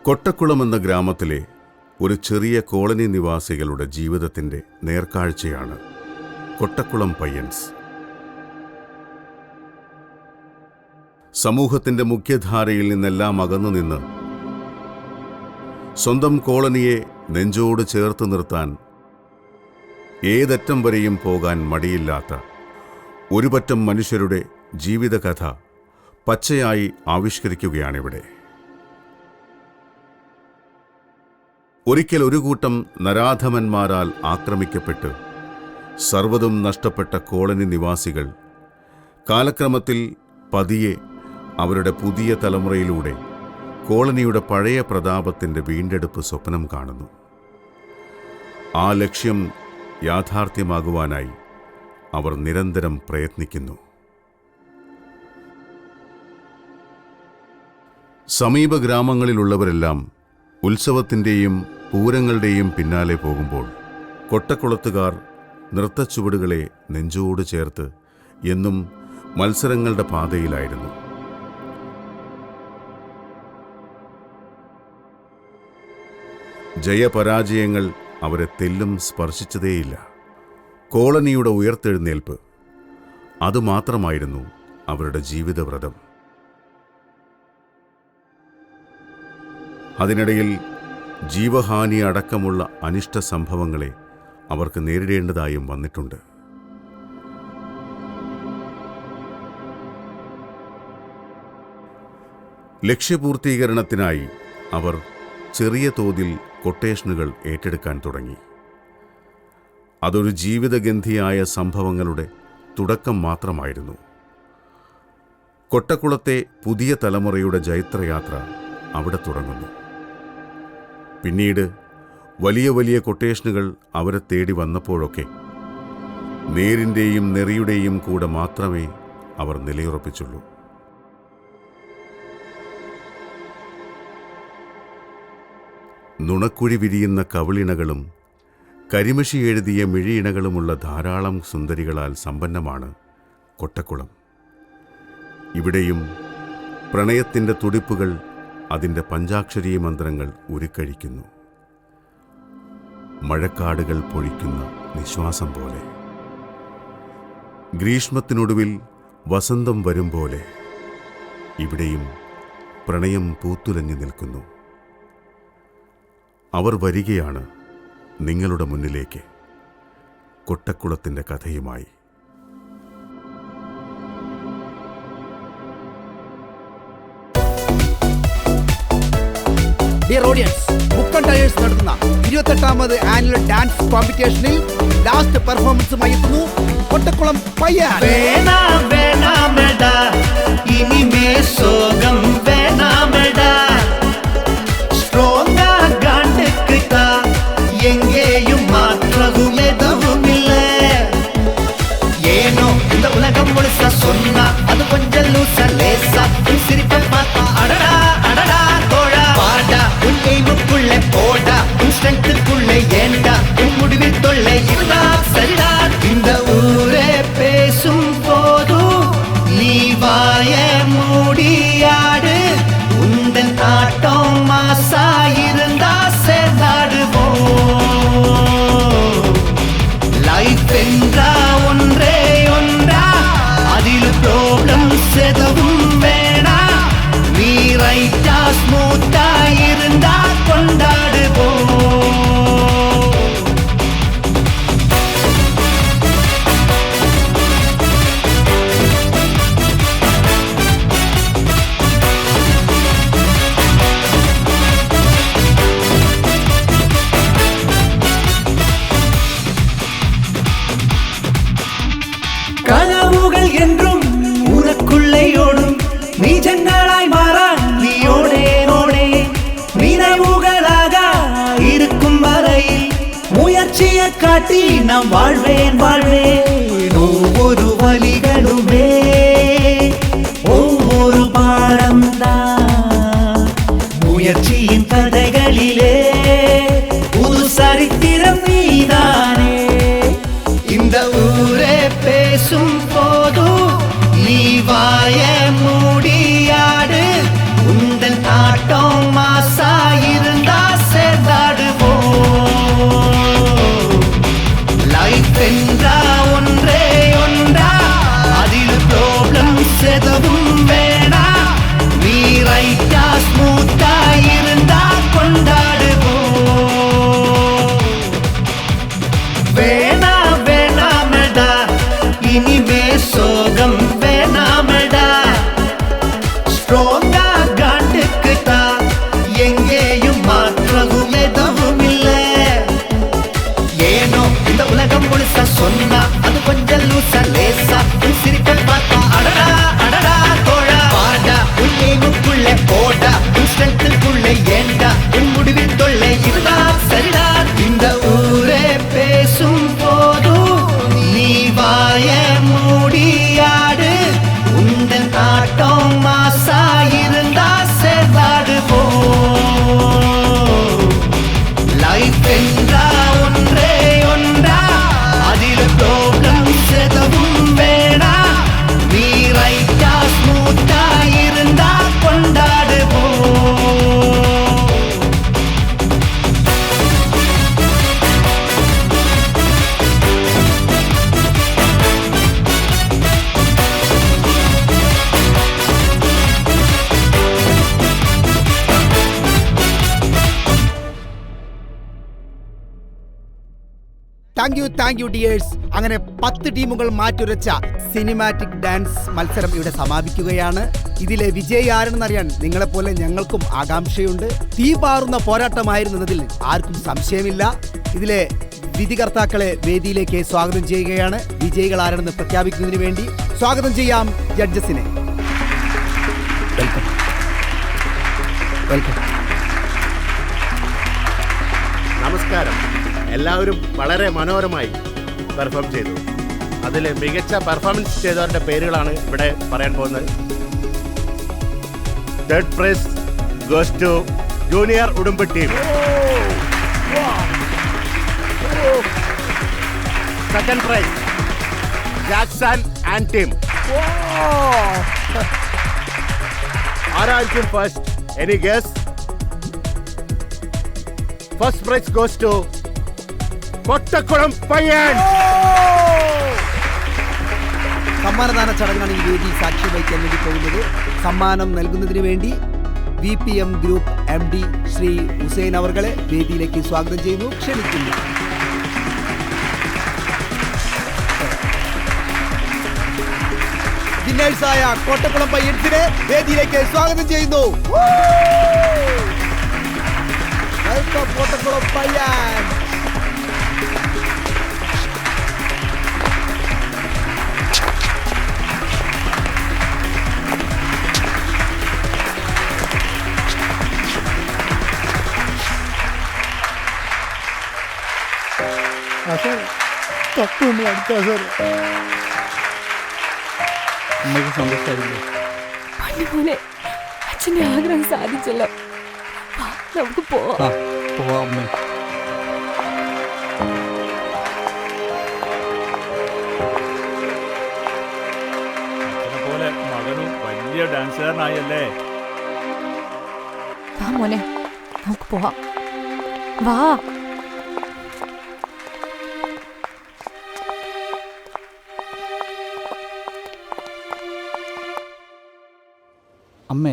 കൊട്ടക്കുളം എന്ന ഗ്രാമത്തിലെ ഒരു ചെറിയ കോളനി നിവാസികളുടെ ജീവിതത്തിൻ്റെ നേർക്കാഴ്ചയാണ് കൊട്ടക്കുളം പയ്യൻസ്. സമൂഹത്തിൻ്റെ മുഖ്യധാരയിൽ നിന്നെല്ലാം അകന്നുനിന്ന് സ്വന്തം കോളനിയെ നെഞ്ചോട് ചേർത്ത് നിർത്താൻ ഏതറ്റം വരെയും പോകാൻ മടിയില്ലാത്ത ഒരു പറ്റം മനുഷ്യരുടെ ജീവിതകഥ പച്ചയായി ആവിഷ്കരിക്കുകയാണിവിടെ. ഒരിക്കൽ ഒരു കൂട്ടം നരാധമന്മാരാൽ ആക്രമിക്കപ്പെട്ട് സർവ്വതും നഷ്ടപ്പെട്ട കോളനി നിവാസികൾ കാലക്രമത്തിൽ പതിയെ അവരുടെ പുതിയ തലമുറയിലൂടെ കോളനിയുടെ പഴയ പ്രതാപത്തിൻ്റെ വീണ്ടെടുപ്പ് സ്വപ്നം കാണുന്നു. ആ ലക്ഷ്യം യാഥാർത്ഥ്യമാകുവാനായി അവർ നിരന്തരം പ്രയത്നിക്കുന്നു. സമീപ ഗ്രാമങ്ങളിലുള്ളവരെല്ലാം ഉത്സവത്തിൻ്റെയും പൂരങ്ങളുടെയും പിന്നാലെ പോകുമ്പോൾ കൊട്ടക്കുളത്തുകാർ നൃത്തച്ചുവടുകളെ നെഞ്ചോട് ചേർത്ത് എന്നും മത്സരങ്ങളുടെ പാതയിലായിരുന്നു. ജയപരാജയങ്ങൾ അവരെ തെല്ലും സ്പർശിച്ചതേയില്ല. കോളനിയുടെ ഉയർത്തെഴുന്നേൽപ്പ് അതുമാത്രമായിരുന്നു അവരുടെ ജീവിതവ്രതം. അതിനിടയിൽ ജീവഹാനി അടക്കമുള്ള അനിഷ്ട സംഭവങ്ങളെ അവർക്ക് നേരിടേണ്ടതായും വന്നിട്ടുണ്ട്. ലക്ഷ്യപൂർത്തീകരണത്തിനായി അവർ ചെറിയ തോതിൽ കൊട്ടേഷനുകൾ ഏറ്റെടുക്കാൻ തുടങ്ങി. അതൊരു ജീവിതഗന്ധിയായ സംഭവങ്ങളുടെ തുടക്കം മാത്രമായിരുന്നു. കൊട്ടക്കുളത്തെ പുതിയ തലമുറയുടെ ജൈത്രയാത്ര അവിടെ തുടങ്ങുന്നു. പിന്നീട് വലിയ വലിയ കൊട്ടേഷനുകൾ അവരെ തേടി വന്നപ്പോഴൊക്കെ നേരിൻ്റെയും നെറിയുടെയും കൂടെ മാത്രമേ അവർ നിലയുറപ്പിച്ചുള്ളൂ. നുണക്കുഴി വിരിയുന്ന കവിളിണകളും കരിമഷി എഴുതിയ മിഴിയിണകളുമുള്ള ധാരാളം സുന്ദരികളാൽ സമ്പന്നമാണ് കൊട്ടക്കുളം. ഇവിടെയും പ്രണയത്തിൻ്റെ തുടിപ്പുകൾ അതിൻ്റെ പഞ്ചാക്ഷരീ മന്ത്രങ്ങൾ ഉരുക്കഴിക്കുന്നു. മഴക്കാടുകൾ പൊഴിക്കുന്ന നിശ്വാസം പോലെ, ഗ്രീഷ്മത്തിനൊടുവിൽ വസന്തം വരും പോലെ ഇവിടെയും പ്രണയം പൂത്തുലഞ്ഞു നിൽക്കുന്നു. അവർ വരികയാണ് നിങ്ങളുടെ മുന്നിലേക്ക് കൊട്ടക്കുളത്തിൻ്റെ കഥയുമായി. Dear audience, book and tyres നടത്തുന്ന 28ാമത് ആനുവൽ ഡാൻസ് കോമ്പറ്റീഷനിൽ ലാസ്റ്റ് പെർഫോമൻസുമായി എത്തുന്നു കൊട്ടക്കുളം പയ്യൻ. எங்கேயும் மாற்றவும் எதுவும் இல்லை. ஏனோ இந்த உலகம் முழுசா சொன்னா அது கொஞ்சம் லூசா லேசா. உன் சிரிப்பை பார்த்தா அடடா அடடா தோழா பாடா. உன் எய்முக்குள்ளே போடா, உன் ஸ்ட்ரெங்க்த்துக்குள்ளே ஏண்டா. உன் முடிவில் தொல்லை இருந்தா சரிடா. இந்த ஊரே பேசும் போதும் நீ வாய மூடியாடு. உந்தன் ஆட்டம் மாசா இருந்தா சேர்ந்தாடுவோம். லைஃப் என்றா ஒன்றே ஒன்றா, அதில் ப்ராப்ளம்ஸ் எதுவும் வேணா. நீ ரைட்டா ஸ்மூத்தா இருந்தா கொண்டாடுவோம். கனவுகள் என்றும் உனக்குள்ளேயோடும் நீ ஜன்னலாய் மாறா. நீயோடே நோடே நினைவுகளாக இருக்கும் வரையில் முயற்சியை காட்டி நாம் வாழ்வேன் வாழ்வேன். ஒவ்வொரு வழிகளுமே ஒவ்வொரு பாடம்தான். முயற்சியின் கதைகளிலே புது சரித்திரம் நீதானே. இந்த ஊரே பேசும் போதும் நீ வாய மூடியாடு. உந்தன் ஆட்டம் மாசா பாட்டுக்கு தான் எங்கேயும் மாற்றவும் எதுவும் இல்ல. ஏனோ இந்த உலகம் முழுசா சொன்னா அது கொஞ்சம் லூசா லேசா உன் சிரிப்பை பார்த்தா அடடா அடடா தோழா பாடா உன் எய்முக்குள்ளே போடா உன் ஸ்ட்ரென்த்துக்குள்ளே ஏண்டா உன் முடிவில் தொல்லை இருந்தா சரிடா. இந்த ஊரே பேசும் போதும் நீ வாய மூடியாடு உந்தன் ஆட்டம் மாசா இருந்தா சேர்ந்தாடு போ. லைஃப் என்றா ஒன்றே ஒன்றா அதில் ப்ரோக்ராம் செதவும் வேணா நீ ரைட்டா ஸ்மூத்தா இருந்தா கொண்டாடு போ. Thank you dears. അങ്ങനെ 10 ടീമുകൾ മാറ്റുരച്ച സിനിമാറ്റിക് ഡാൻസ് മത്സരം ഇവിടെ സമാപിക്കുകയാണ്. ഇതിലെ വിജയി ആരെന്നറിയാൻ നിങ്ങളെപ്പോലെ ഞങ്ങൾക്കും ആകാംക്ഷയുണ്ട്. തീപാറുന്ന പോരാട്ടമായിരുന്നതിൽ ആർക്കും സംശയമില്ല. ഇതിലെ വിധികർത്താക്കളെ വേദിയിലേക്ക് സ്വാഗതം ചെയ്യുകയാണ്. വിജയികൾ ആരെന്ന് പ്രഖ്യാപിക്കുന്നതിന് വേണ്ടി സ്വാഗതം ചെയ്യാം ജഡ്ജസിനെ. വെൽക്കം. നമസ്കാരം. എല്ലാവരും വളരെ മനോഹരമായി പെർഫോം ചെയ്തു. അതിൽ മികച്ച പെർഫോമൻസ് ചെയ്തവരുടെ പേരുകളാണ് ഇവിടെ പറയാൻ പോകുന്നത്. Third prize goes to junior ഉടുമ്പ് team. Second prize Jackson and team. ആരായിരിക്കും first? Any guess? First prize goes to Kottakkulam പയ്യൻ. സമ്മാനദാന ചടങ്ങാണ് ഈ വേദി സാക്ഷി വഹിക്കാൻ വേണ്ടി പോകുന്നത്. സമ്മാനം നൽകുന്നതിന് വേണ്ടി VPM group MD Shri Hussain അവർകളെ വേദിയിലേക്ക് സ്വാഗതം ചെയ്യുന്നു, ക്ഷണിക്കുന്നു. വിന്നേഴ്സായ കോട്ടക്കുളം പയ്യൻസിനെ വേദിയിലേക്ക് സ്വാഗതം ചെയ്യുന്നു. വെൽക്കം കോട്ടക്കുളം പയ്യൻ. അമ്മയ്ക്ക് സന്തോഷമായില്ലേ? പൊന്നുമോനെ, അച്ഛന്റെ ആഗ്രഹം സാധിച്ചല്ലോ. വാ, നമുക്ക് പോവാം. പോവാം അമ്മേ. പോലെ മകനും വലിയ ഡാൻസുകാരനായല്ലേ? വാ മോനെ, നമുക്ക് പോവാം. വാ. അമ്മേ,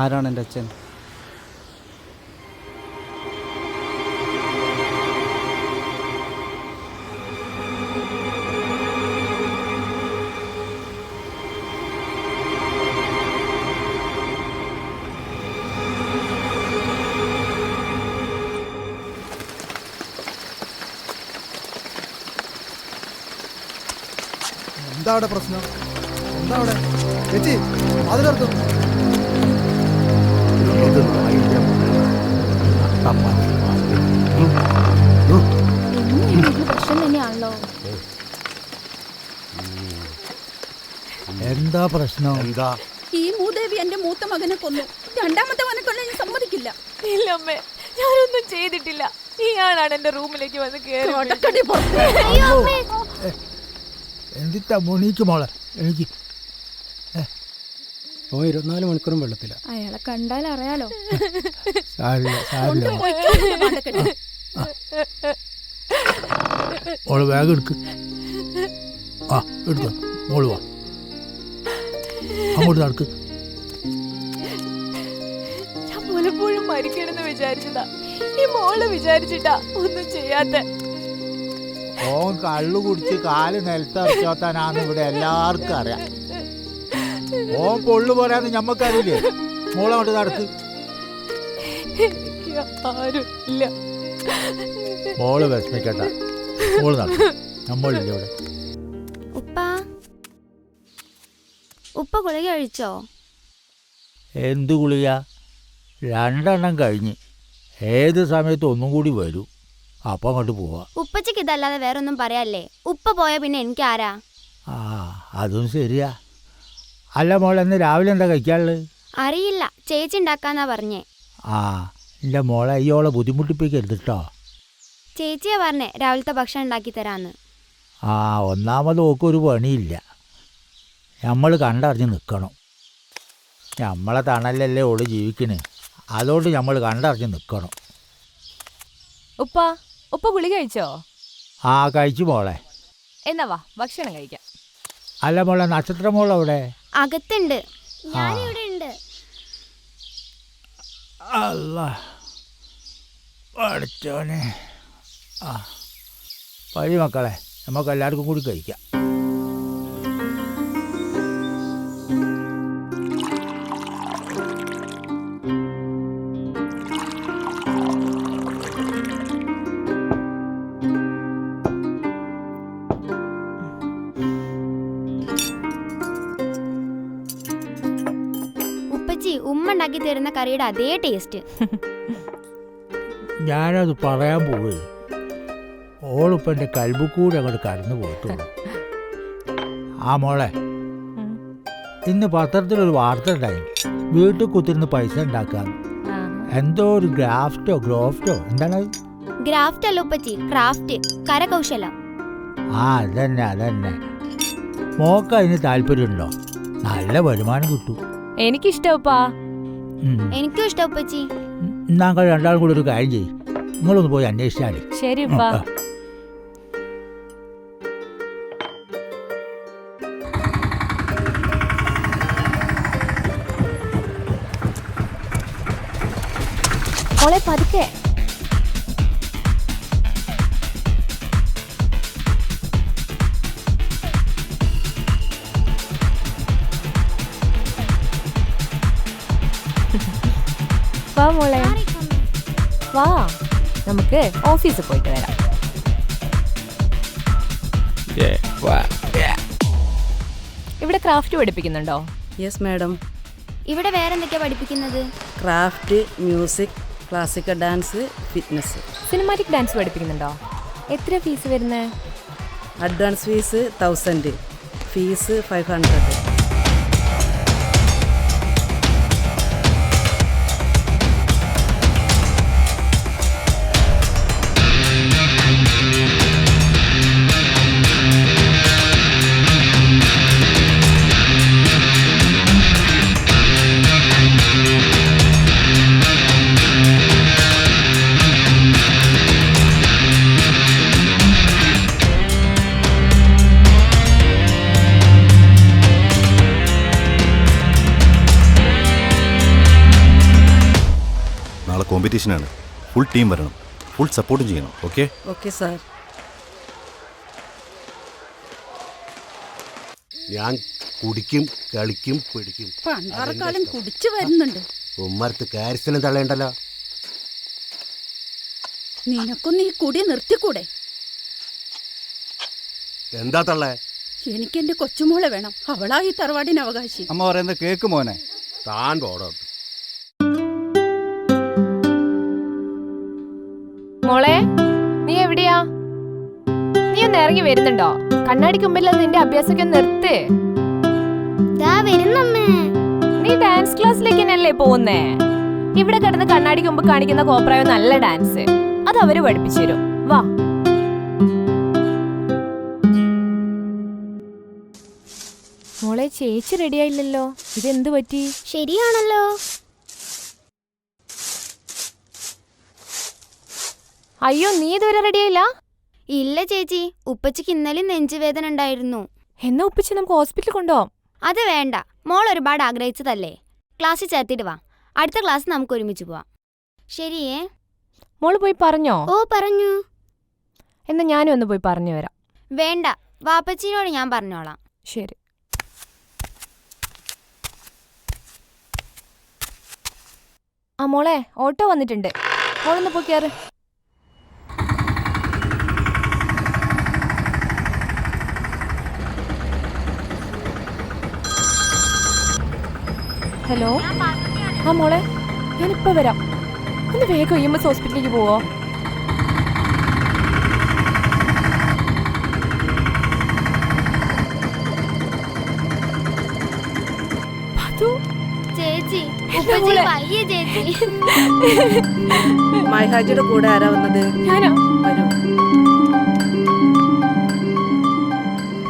ആരാണ് എൻ്റെ അച്ഛൻ? എന്താ അവിടെ പ്രശ്നം? എന്താ അവിടെ ചേച്ചി? അതിനർത്ഥം പ്രശ്നം തന്നെയാണല്ലോ. എന്താ പ്രശ്നം? എന്താ? ഈ മൂദേവി എന്റെ മൂത്ത മകനെ കൊന്നു. രണ്ടാമത്തെ മകനെ കൊല്ലാൻ ഞാൻ സമ്മതിക്കില്ല. ഇല്ല അമ്മേ, ഞാനൊന്നും ചെയ്തിട്ടില്ല. ഇയാളാണ് എന്റെ റൂമിലേക്ക് വന്ന് കൊടക്കടി പുറത്ത്. എന്തിട്ടാ മോണിക്ക് മോളെ? എനിക്ക് 24 മണിക്കൂറും വെള്ളത്തില്ല. അയാളെ കണ്ടാൽ അറിയാലോ. മോള് ബാഗ് എടുക്ക്. ആ എടുത്തോ മോള്. വാ അങ്ങോട്ട് നടക്ക്. ഞാൻ പലപ്പോഴും മരിക്കണമെന്ന് വിചാരിച്ചതാ. ഈ മോള് വിചാരിച്ചിട്ടാ ഒന്നും ചെയ്യാത്ത. ഓൻ കള്ളു കുടിച്ച് കാല് നിലത്തറച്ചോത്താനാന്ന് ഇവിടെ എല്ലാവർക്കും അറിയാം. ഓൻ പൊള്ളു പോരാന്ന് ഞമ്മക്കറിയില്ലേ? മോളങ്ങോട്ട് നടക്ക്. എനിക്ക് ആരും ഇല്ല. മോള് വിഷമിക്കണ്ട, മോള് നടക്ക്. നമ്മളില്ല ഇവിടെ. ഉപ്പ ഗുളിക കഴിച്ചോ? എന്ത് ഗുളിക? 2 എണ്ണം കഴിഞ്ഞ്. ഏത് സമയത്ത് ഒന്നും കൂടി വരൂ, അപ്പം അങ്ങോട്ട് പോവാ. ഉപ്പച്ചക്ക് ഇതല്ലാതെ വേറൊന്നും പറയാല്ലേ? ഉപ്പ പോയാ പിന്നെ എനിക്ക് ആരാ? ആ അതും ശരിയാ. അല്ല മോളെ, ഇന്ന് രാവിലെ എന്താ കഴിക്കാനുള്ളത്? അറിയില്ല, ചേച്ചി ഉണ്ടാക്കാന്നാ പറഞ്ഞേ. ആ എൻ്റെ മോളെ അയ്യോളെ ബുദ്ധിമുട്ടിപ്പിക്കരുത് കേട്ടോ. ചേച്ചിയാ പറഞ്ഞേ രാവിലത്തെ ഭക്ഷണം ഉണ്ടാക്കി തരാന്ന്. ആ ഒന്നാമത് ഓക്കൊരു പണിയില്ല. നമ്മൾ കണ്ടറിഞ്ഞ് നിൽക്കണം. നമ്മളെ തണലല്ലേ ഓള് ജീവിക്കണേ, അതുകൊണ്ട് നമ്മൾ കണ്ടറിഞ്ഞ് നിൽക്കണം. ഉപ്പ ഗുളിക കഴിച്ചോ? ആ കഴിച്ചു മോളെ. എന്നാ വാ ഭക്ഷണം കഴിക്കാം. അല്ല മോളെ, നക്ഷത്ര മോളവിടെ? അകത്തുണ്ട്, ഞാനിവിടെ ഉണ്ട്. അല്ല പഠിച്ചോനെ. ആ വഴി മക്കളെ, നമുക്ക് എല്ലാവർക്കും കൂടി കഴിക്കാം. ഉമ്മ ഉണ്ടാക്കി തരുന്ന കറിയുടെ അതേ ടേസ്റ്റ്. ഞാനത് പറയാൻ പോവേ, ഓളിപ്പം എൻ്റെ കൽബുക്കൂടെ അങ്ങോട്ട് കടന്നു പോയിട്ടുള്ളൂ. ആ മോളെ, ഇന്ന് പത്രത്തിലൊരു വാർത്ത ഉണ്ടായി, വീട്ടിൽ കുത്തിരുന്ന് പൈസ ഉണ്ടാക്കാൻ. എന്തോ ഒരു ഗ്രാഫ്റ്റോ എന്താണ്? ഗ്രാഫ്റ്റ് അല്ല ഉപ്പച്ചി, ക്രാഫ്റ്റ്, കരകൗശലം. ആ അതന്നെ. മോക്ക് അതിന് താല്പര്യമുണ്ടോ? നല്ല വരുമാനം കിട്ടും. എനിക്കിഷ്ടപ്പാ. എനിക്കും ഇഷ്ടം ഉപ്പച്ചി. ഞങ്ങൾ രണ്ടാളും കൂടി ഒരു കാര്യം ചെയ്യും, നിങ്ങളൊന്ന് പോയി അന്വേഷിച്ചാൽ. ശരി ഉപ്പാ. മോളെ പതുക്കെ. വാ മോളെ, വാ നമുക്ക് ഓഫീസിൽ പോയിട്ട് വരാം. ഇവിടെ ക്രാഫ്റ്റ് പഠിപ്പിക്കുന്നുണ്ടോ? Yes madam. ഇവിടെ വേറെ എന്തൊക്കെയാ പഠിപ്പിക്കുന്നത്? Craft, music, classical dance, fitness. Cinematic dance പഠിപ്പിക്കുന്നുണ്ടോ? എത്ര ഫീസ് വരുന്നത്? Advance fees 1000, fees 500. നാളെ കോമ്പറ്റീഷനാണ്, ഫുൾ ടീം വരണം, ഫുൾ സപ്പോർട്ടും ചെയ്യണം. ഓക്കെ? Okay sir. ഞാൻ കുടിക്കും, കളിക്കും, പിടിക്കും. പണ്ടാറക്കാലം കുടിച്ചു വരുന്നുണ്ട്. ഉമ്മർത്ത് കാര്യസ്ഥലം തള്ളേണ്ടല്ലോ. നിനക്കൊന്ന് ഈ കുടി നിർത്തിക്കൂടെ? എന്താ തള്ളേ? എനിക്കെന്റെ കൊച്ചുമോളെ വേണം, അവളാ ഈ തറവാടിന് അവകാശി. അമ്മ പറയുന്നത് കേക്ക് മോനെ. താൻ പോടോ. മോളെ, നീ എവിടെയാ? നീ ഒന്ന് ഇറങ്ങി വരുന്നുണ്ടോ? കണ്ണാടിക്ക് മുമ്പിൽ നിന്റെ അഭ്യാസമൊക്കെ നിർത്ത്. നീ ഡാൻസ് ക്ലാസ്സിലേക്ക് തന്നെയല്ലേ പോകുന്നേ? ഇവിടെ കിടന്ന് കണ്ണാടിക്ക് മുമ്പ് കാണിക്കുന്ന കോപ്രായോ നല്ല ഡാൻസ്, അത് അവര് പഠിപ്പിച്ചു തരും. വാ. മോളെ, ചേച്ചി റെഡിയായില്ലല്ലോ, ഇതെന്ത് പറ്റി? ശരിയാണല്ലോ. അയ്യോ, നീ ഇതുവരെ റെഡിയായില്ല? ഇല്ല ചേച്ചി, ഉപ്പച്ചിക്ക് ഇന്നലെ നെഞ്ചുവേദന ഉണ്ടായിരുന്നു. എന്നാ ഉപ്പച്ചി നമുക്ക് ഹോസ്പിറ്റലിൽ കൊണ്ടുപോവാം. അത് വേണ്ട, മോൾ ഒരുപാട് ആഗ്രഹിച്ചതല്ലേ. ക്ലാസ്സിൽ ചേർത്തിട്ട് വാ, അടുത്ത ക്ലാസ് നമുക്ക് ഒരുമിച്ച് പോവാം. ശരിയേ? മോള് പോയി പറഞ്ഞോ? ഓ പറഞ്ഞു. എന്നാ ഞാനും ഒന്ന് പോയി പറഞ്ഞു വരാം. വേണ്ട, വാപ്പച്ചിനോട് ഞാൻ പറഞ്ഞോളാം. ശരി. ആ മോളെ, ഓട്ടോ വന്നിട്ടുണ്ട്, മോളൊന്ന് പോയി കയറ്. ഹലോ, ആ മോളെ, ഞാനിപ്പോ വരാം. ഒന്ന് വേഗം EMS ഹോസ്പിറ്റലിലേക്ക് പോവോ? ചേച്ചി ചേച്ചി മൈഹാജിയുടെ കൂടെ ആരാ വന്നത്? ഞാനാ. വരൂ.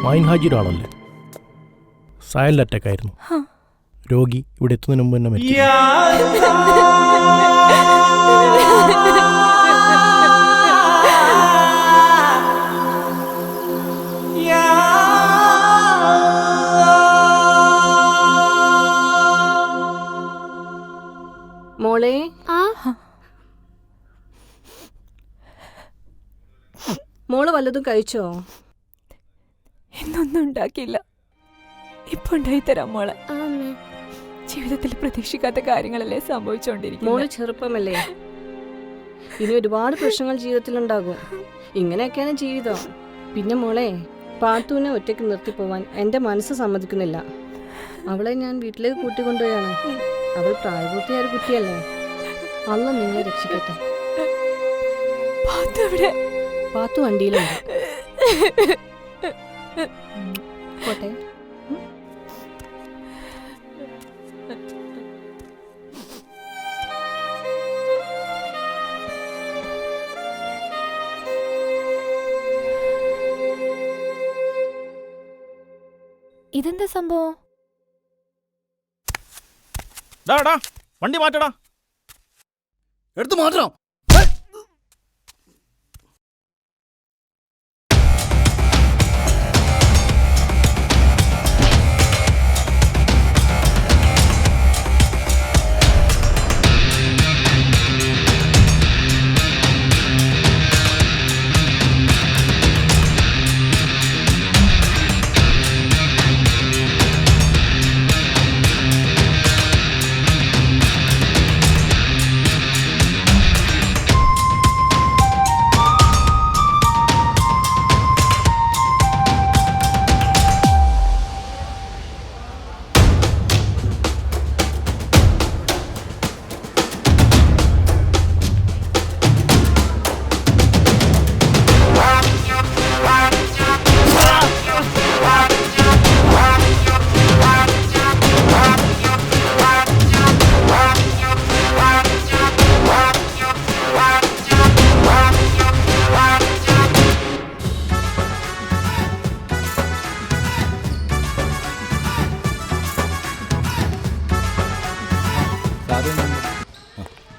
മൈൻഹാജിയുടെ ആളല്ലേ? സൈലന്റ് അറ്റാക്ക് ആയിരുന്നു. രോഗി ഇവിടെ എത്തുന്നതിന് മുമ്പ് തന്നെ മരിച്ചു. മോളെ, മോള് വല്ലതും കഴിച്ചോ? എന്നൊന്നും ഉണ്ടാക്കിയില്ല, ഇപ്പൊ ഉണ്ടായിത്തരാം മോളെ. ജീവിതത്തിൽ പ്രതീക്ഷിക്കാത്ത കാര്യങ്ങളല്ലേ സംഭവിച്ചോണ്ടിരിക്കും. മോള് ചെറുപ്പമല്ലേ, ഇനി ഒരുപാട് പ്രശ്നങ്ങൾ ജീവിതത്തിലുണ്ടാകും. ഇങ്ങനെയൊക്കെയാണ് ജീവിതം. പിന്നെ മോളെ, പാത്തുവിനെ ഒറ്റയ്ക്ക് നിർത്തിപ്പോവാൻ എൻ്റെ മനസ്സ് സമ്മതിക്കുന്നില്ല. അവളെ ഞാൻ വീട്ടിലേക്ക് കൂട്ടിക്കൊണ്ടുപോയാണ്. അവൾ പ്രായപൂർത്തിയായ ഒരു കുട്ടിയല്ലേ. അല്ല നിങ്ങളെ രക്ഷിക്കട്ടെ. പാത്തു വണ്ടിയിലുണ്ട്. പോട്ടെ. ഇതെന്താ സംഭവം? വണ്ടി മാറ്റടാ. എടുത്തു മാറ്റണം.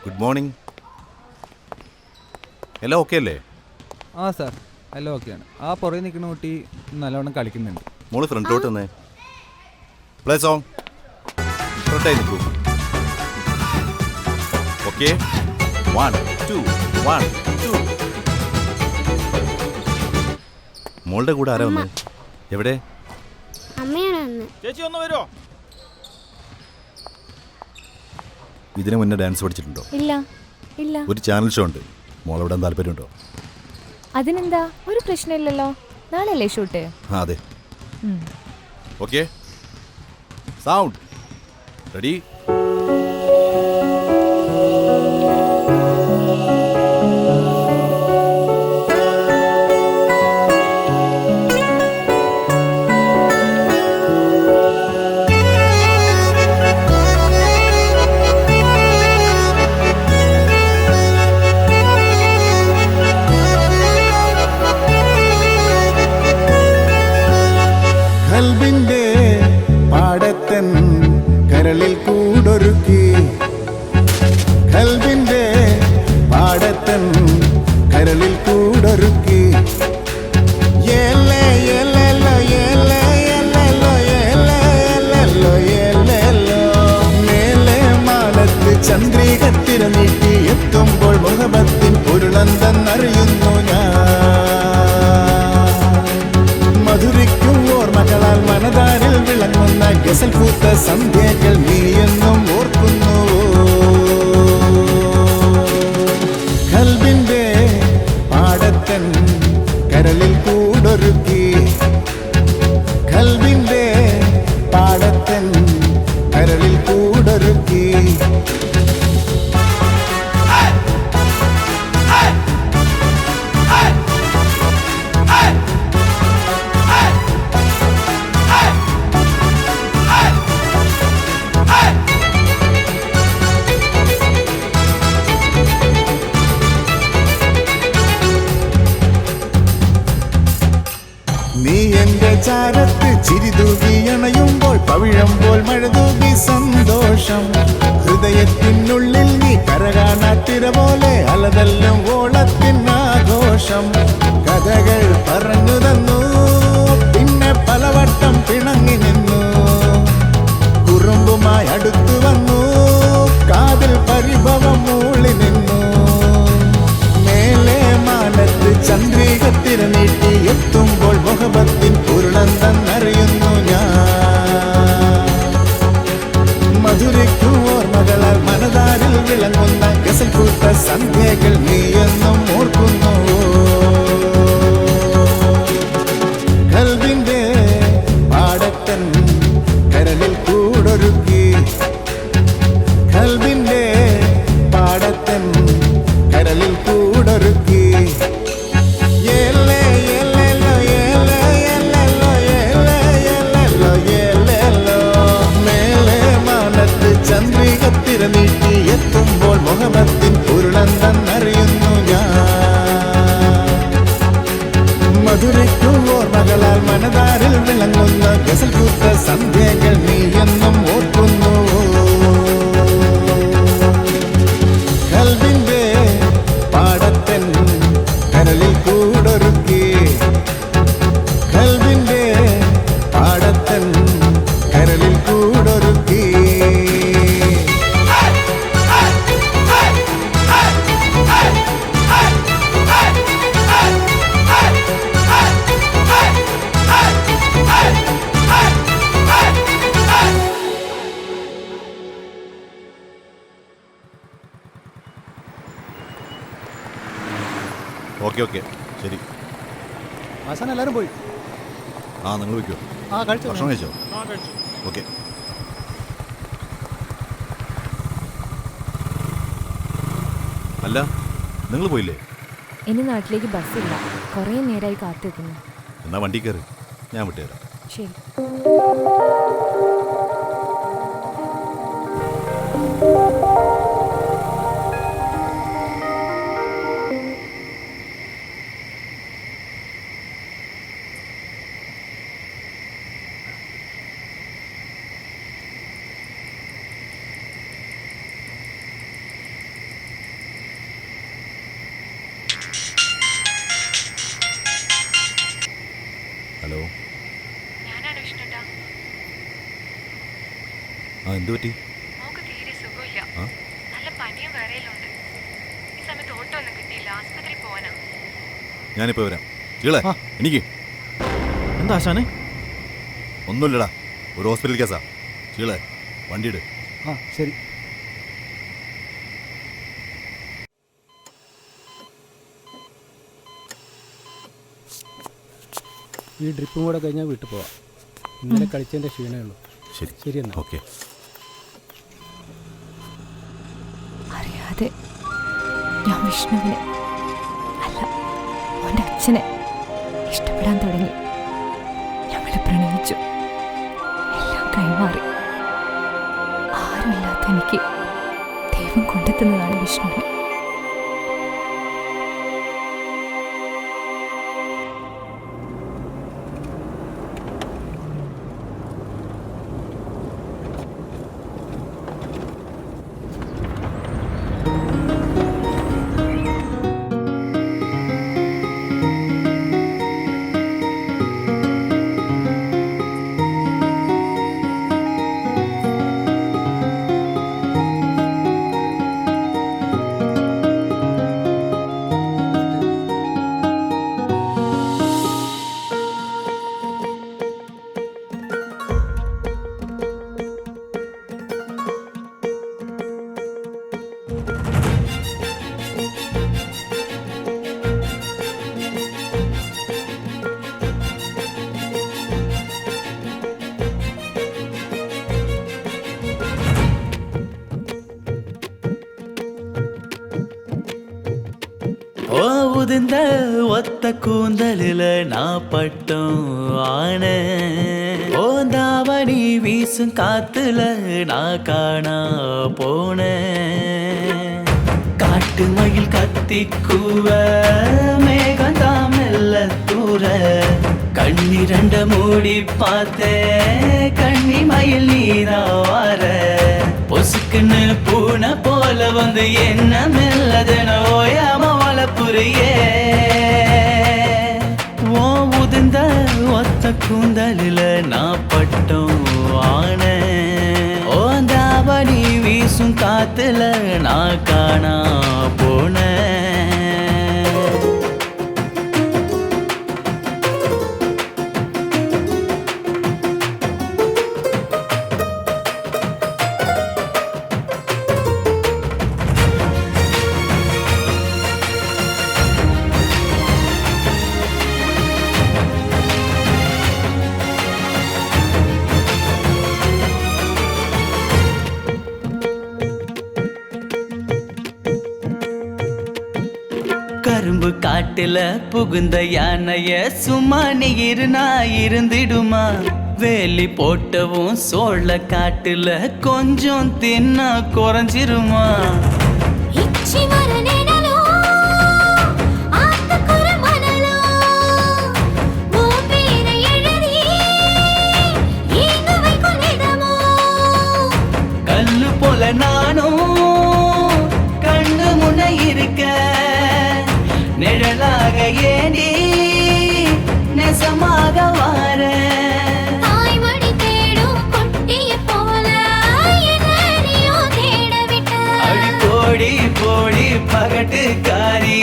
Good morning. എല്ലാം ഓക്കെ അല്ലേ? ആ സാർ, എല്ലാം ഓക്കെയാണ്. ആ പുറകെ നിൽക്കുന്ന കുട്ടി നല്ലവണ്ണം കളിക്കുന്നുണ്ട്. മോള് ഫ്രണ്ടിലോട്ട് വന്നേ. പ്ലേ സോങ് ഫ്രണ്ടായി നിൽക്കൂ. ഓക്കെ, 1 2 1 2. മോളുടെ കൂടെ ആരാ വന്നത്? എവിടെ? അമ്മയാണ്. ചേച്ചി ഒന്ന് വരുമോ? ഇതിനു മുന്നേ ഡാൻസ് പഠിച്ചിട്ടുണ്ടോ? ഇല്ല ഇല്ല. ഒരു ചാനൽ ഷോ ഉണ്ട്, മോളെവിടാൻ താല്പര്യമുണ്ടോ? അതിനെന്താ, ഒരു പ്രശ്നമില്ലല്ലോ. നാളെയല്ലേ ഷൂട്ട്? ആ അതെ. Okay, sound ready. കൽബിന്റെ പാടത്തൻ കരളിൽ കൂടൊരുക്കി. കൽബിന്റെ പാടത്തൻ കരളിൽ കൂടൊരുക്കി. ഏലേ ഏലല്ലോ ഏലേ ഏലല്ലോ ഏലേ ഏലല്ലോ ഏലല്ലോ. മേലെ മാനത്ത് ചന്ദ്രിക തിരനീട്ടി എത്തുമ്പോൾ മുഹബത്തിൻ പൊരുളന്തെന്നറിയുന്നു ഞാൻ. മധുരിക്കും ഓർമ്മകളാൽ മനതാരിൽ വിളങ്ങുന്ന ഗസൽ പൂത്ത സന്ധ്യകൾ നീ എന്നും ഓർക്കുന്നു. ഹൃദയത്തിനുള്ളിൽ നീ കരകാണാത്തിര പോലെ അലതെല്ലാം ഓളത്തിനാഘോഷം കഥകൾ പറഞ്ഞു തന്നു പിന്നെ പലവട്ടം പിണങ്ങി നിന്നു കുറുമ്പുമായി അടുത്തു വന്നു കാതിൽ പരിഭവം മൂളി നിന്നു മേലെ മാനത്ത് ചന്ദ്രികത്തിര നീട്ടി എത്തുമ്പോൾ മുഹബത്തിൻ ഉരുളന്തെന്നറിയുന്നു ഞാൻ മധുരയ്ക്കും ഓർമ്മകളാൽ മനതാരിൽ വിളങ്ങുന്ന ഗസൽ പൂത്ത സന്ധ്യകൾ നീയെന്നും ഓർക്കുന്നു കൽവിന്റെ പാടത്തൻ കരളിൽ കൂടൊരുക്കി കൽവിന്റെ പാടത്തൻ കരളിൽ കൂടൊരുക്കി ചന്ദ്രികത്തിര നീട്ടി എത്തുമ്പോൾ മുഹബത്തിൻ ഉരുളന്തെന്നറിയുന്നു ഞാൻ മധുരയ്ക്കും ഓർമ്മകളാൽ മനതാരിൽ വിളങ്ങുന്ന ഗസൽ പൂത്ത സന്ധ്യകൾ നീ എന്നും ഓർക്കുന്നു കൽവിന്റെ പാടത്തൻ കരളിൽ കൂടൊരുക്കി കൽവിന്റെ പാടത്തൻ കരളിൽ കൂടൊരുക്കി ഓക്കെ ഓക്കെ ശരി. ആശാൻ എല്ലാവരും പോയി. ആ നിങ്ങൾ വയ്ക്കോ? ആ കഴിച്ചു. ഭക്ഷണം കഴിച്ചോ? ഓക്കെ. അല്ല നിങ്ങൾ പോയില്ലേ? ഇനി നാട്ടിലേക്ക് ബസ്സില്ല, കുറേ നേരമായി കാത്തിരിക്കുന്നു. എന്നാ വണ്ടി കയറി, ഞാൻ വിട്ടുതരാം. ശരി. ഹലോ. ആ എന്തു പറ്റി? ഞാനിപ്പോ വരാം. ചീളെ എനിക്ക് എന്താ ആശാനെ? ഒന്നുമില്ലടാ, ഒരു ഹോസ്പിറ്റൽ കേസാ. ചീളെ വണ്ടിയിട്. ആ ശരി. ഈ ഡ്രിപ്പും കൂടെ കഴിഞ്ഞാൽ വീട്ടിൽ പോവാം. ഇന്നലെ കളിച്ചതിൻ്റെ ക്ഷീണമേ ഉള്ളൂ. ശരി ശരി എന്നാ. ഓക്കെ. അറിയാതെ ഞാൻ വിഷ്ണുവിനെ അല്ല അവൻ്റെ അച്ഛനെ ഇഷ്ടപ്പെടാൻ തുടങ്ങി. ഞങ്ങളെ പ്രണയിച്ചു, എല്ലാം കൈമാറി. ആരുമില്ലാത്ത എനിക്ക് ദൈവം കൊണ്ടെത്തുന്നതാണ് വിഷ്ണുവിനെ. உதிர்ந்த ஒத்த கூந்தலில நான் பட்டம் ஆன ஓந்தாவணி வீசும் காத்துல நான் காணா போன காட்டு மயில் கத்தி கூவ மேகந்தா மெல்ல தூர கண்ணி விழிரண்ட மூடி பார்த்தேன் கண்ணிமையில் நீராவார பொசுக்குன்னு பூனை போல வந்து என்ன மெல்லதன ஓயாம வளப்புரியே ஓ உதிர்ந்த ஒத்த கூந்தலில நான் பட்டம் ஆன ஓந்தாவணி வீசும் காத்துல நான் காணா போனேன் கரும்பு காட்டுல புகுந்த யானைய சும்மா நீ நான் இருந்திடுமா வேலி போட்டவும் சோழ காட்டுல கொஞ்சம் தின்னா குறைஞ்சிருமா கல்லு போல நானும் கண்ணு முன்ன இருக்க நிழலாக ஏண்டி நெசமாக வார அடி போடி போடி பகட்டுக்காரி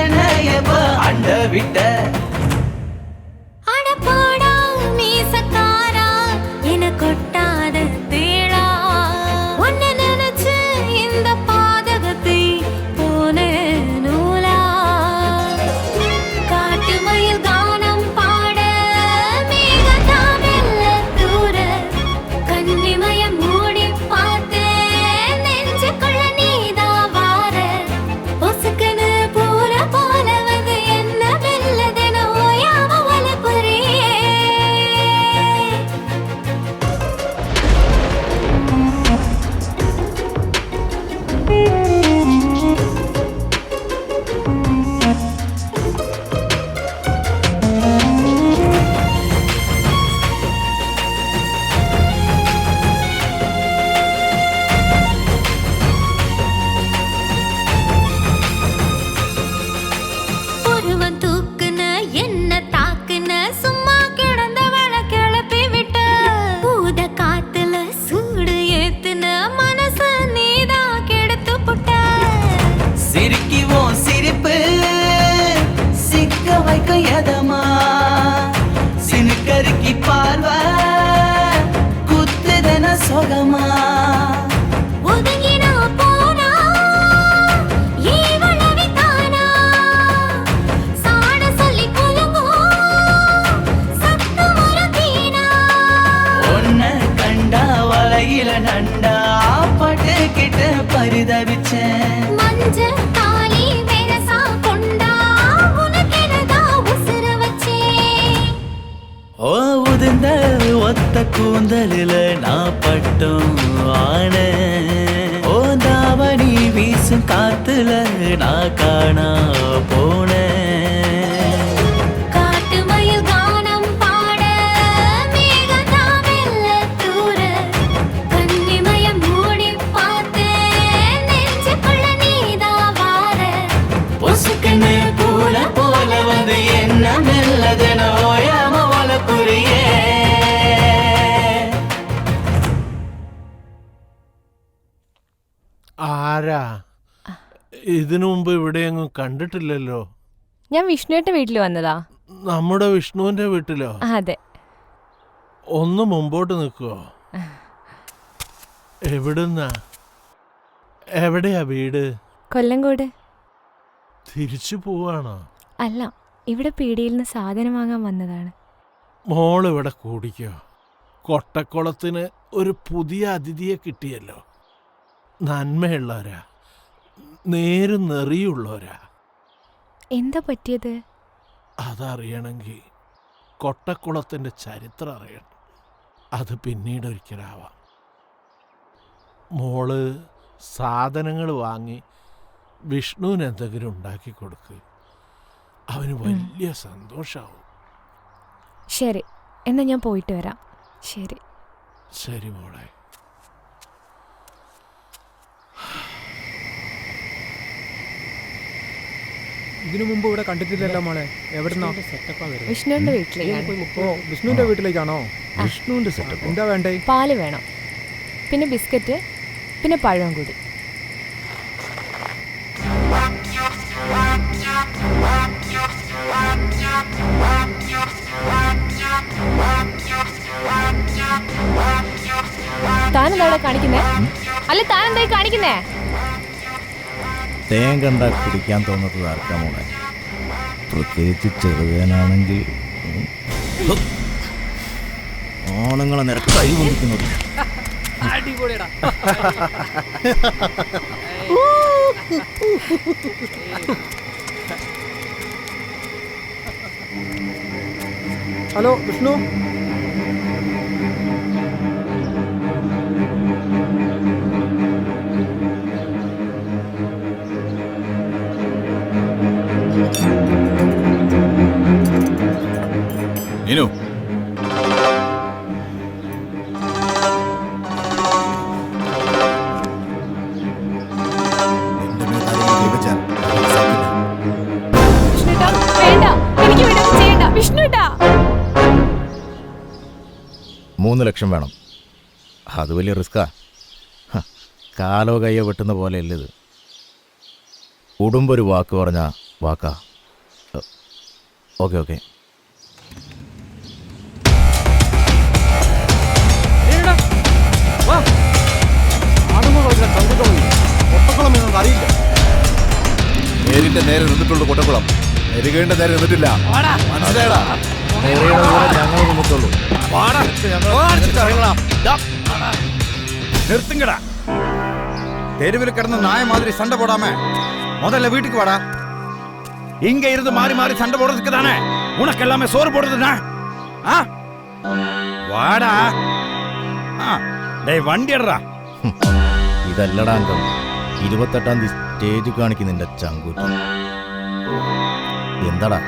என்னைய அண்ட விட்ட சினுக்கருக்கி பார்வ குத்துதன சொகமா ஒன்ன கண்டா வலையில நண்டா பட்டு கிட்ட பரிதவிச்சேன் ஓ உதிர்ந்த ஒத்த கூந்தலில நான் பட்டம் ஆன ஓ தாவணி வீசும் காத்துல நான் காணா போன பொசுக்குன்னு பூனை போல வந்து என்ன மெல்லதன ஓயாம வளப்புரியே ആരാ ഇതിനു മുമ്പ് ഇവിടെയെങ്ങും കണ്ടിട്ടില്ലല്ലോ. ഞാൻ വിഷ്ണുവിന്റെ വീട്ടിൽ വന്നതാ. നമ്മുടെ വിഷ്ണുവിന്റെ വീട്ടിലോ? അതെ. ഒന്ന് മുമ്പോട്ട് നിൽക്കുവോ? എവിടുന്നാ? എവിടെയാ വീട്? കൊല്ലങ്കോട്. തിരിച്ചു പോവാണോ? അല്ല, ഇവിടെ പീടിയിൽ നിന്ന് സാധനം വാങ്ങാൻ വന്നതാണ്. മോൾ ഇവിടെ കൂടിക്കോ. കൊട്ടക്കുളത്തിന് ഒരു പുതിയ അതിഥിയെ കിട്ടിയല്ലോ. നന്മയുള്ളവരാ, നേരും നെറിയുള്ളവരാ. എന്താ പറ്റിയത്? അതറിയണമെങ്കിൽ കൊട്ടക്കുളത്തിൻ്റെ ചരിത്രം അറിയണം. അത് പിന്നീട് ഒരിക്കലാവാം. മോള് സാധനങ്ങൾ വാങ്ങി വിഷ്ണുവിന് എന്തെങ്കിലും ഉണ്ടാക്കി കൊടുക്ക്. അവന് വലിയ സന്തോഷമാവും. ശരി, എന്നാ ഞാൻ പോയിട്ട് വരാം. ശരി. ശരി മോളെ. ഇതിനു മുമ്പ് ഇവിടെ കണ്ടിട്ടില്ലല്ലോ മോളെ. എവിടുന്നാ? വിഷ്ണുവിന്റെ വീട്ടിലേക്കാണ്. ഓ, വിഷ്ണുവിന്റെ വീട്ടിലേക്കാണോ? വിഷ്ണുവിന്റെ സെറ്റപ്പ് എന്താ വേണ്ടേ? പാല് വേണം, പിന്നെ ബിസ്ക്കറ്റ്, പിന്നെ പഴം കൂടി. താനെന്താ കാണിക്കുന്നേ? അല്ല, താനെന്തായി കാണിക്കുന്നേ? തേൻ കണ്ട കുടിക്കാൻ തോന്നുന്നത് ആർക്കാ മോളെ? പ്രത്യേകിച്ച് ചെറുവേനാണെങ്കിൽ ഓണങ്ങളെ നിരക്ക് കൈ കൊണ്ടിരിക്കുന്നത്. ഹലോ വിഷ്ണു. നീനു, വേണ്ട, എനിക്ക് വേണ്ടി ചെയ്യണ്ട വിഷ്ണുട്ടാ. 3 ലക്ഷം വേണം. അത് വലിയ റിസ്ക്കാ. കാലോ കയ്യോ വെട്ടുന്ന പോലെയല്ല ഇത്. ഉടുമ്പൊരു വാക്ക് പറഞ്ഞാ വാക്കാ. Okay okay. അറിയില്ല. നേരിന്റെ നേരെ നിന്നിട്ടുള്ളൂ കൊട്ടക്കുളം. എരികേണ്ട നേരെ നിന്നിട്ടില്ല. മനസ്സിലായടാ? ഞങ്ങൾ നിന്നിട്ടുള്ളൂ. நிறுத்துங்கடா. தெருவில் கிடந்த நாய மாதிரி சண்டை போடாம முதல்ல வீட்டுக்கு வாடா. இங்க இருந்து மாறி மாறி சண்டை போடுறதுக்கு தானே உனக்கு எல்லாமே சோறு போடுறதுனா? வாடா. டேய் வண்டி எடுறா. ഇതല്ലടാ അംഗം. 28-ാം തീയതി സ്റ്റേജ് കാണിക്കുന്നില്ല ചങ്കൂറ്റി. എന്താടാ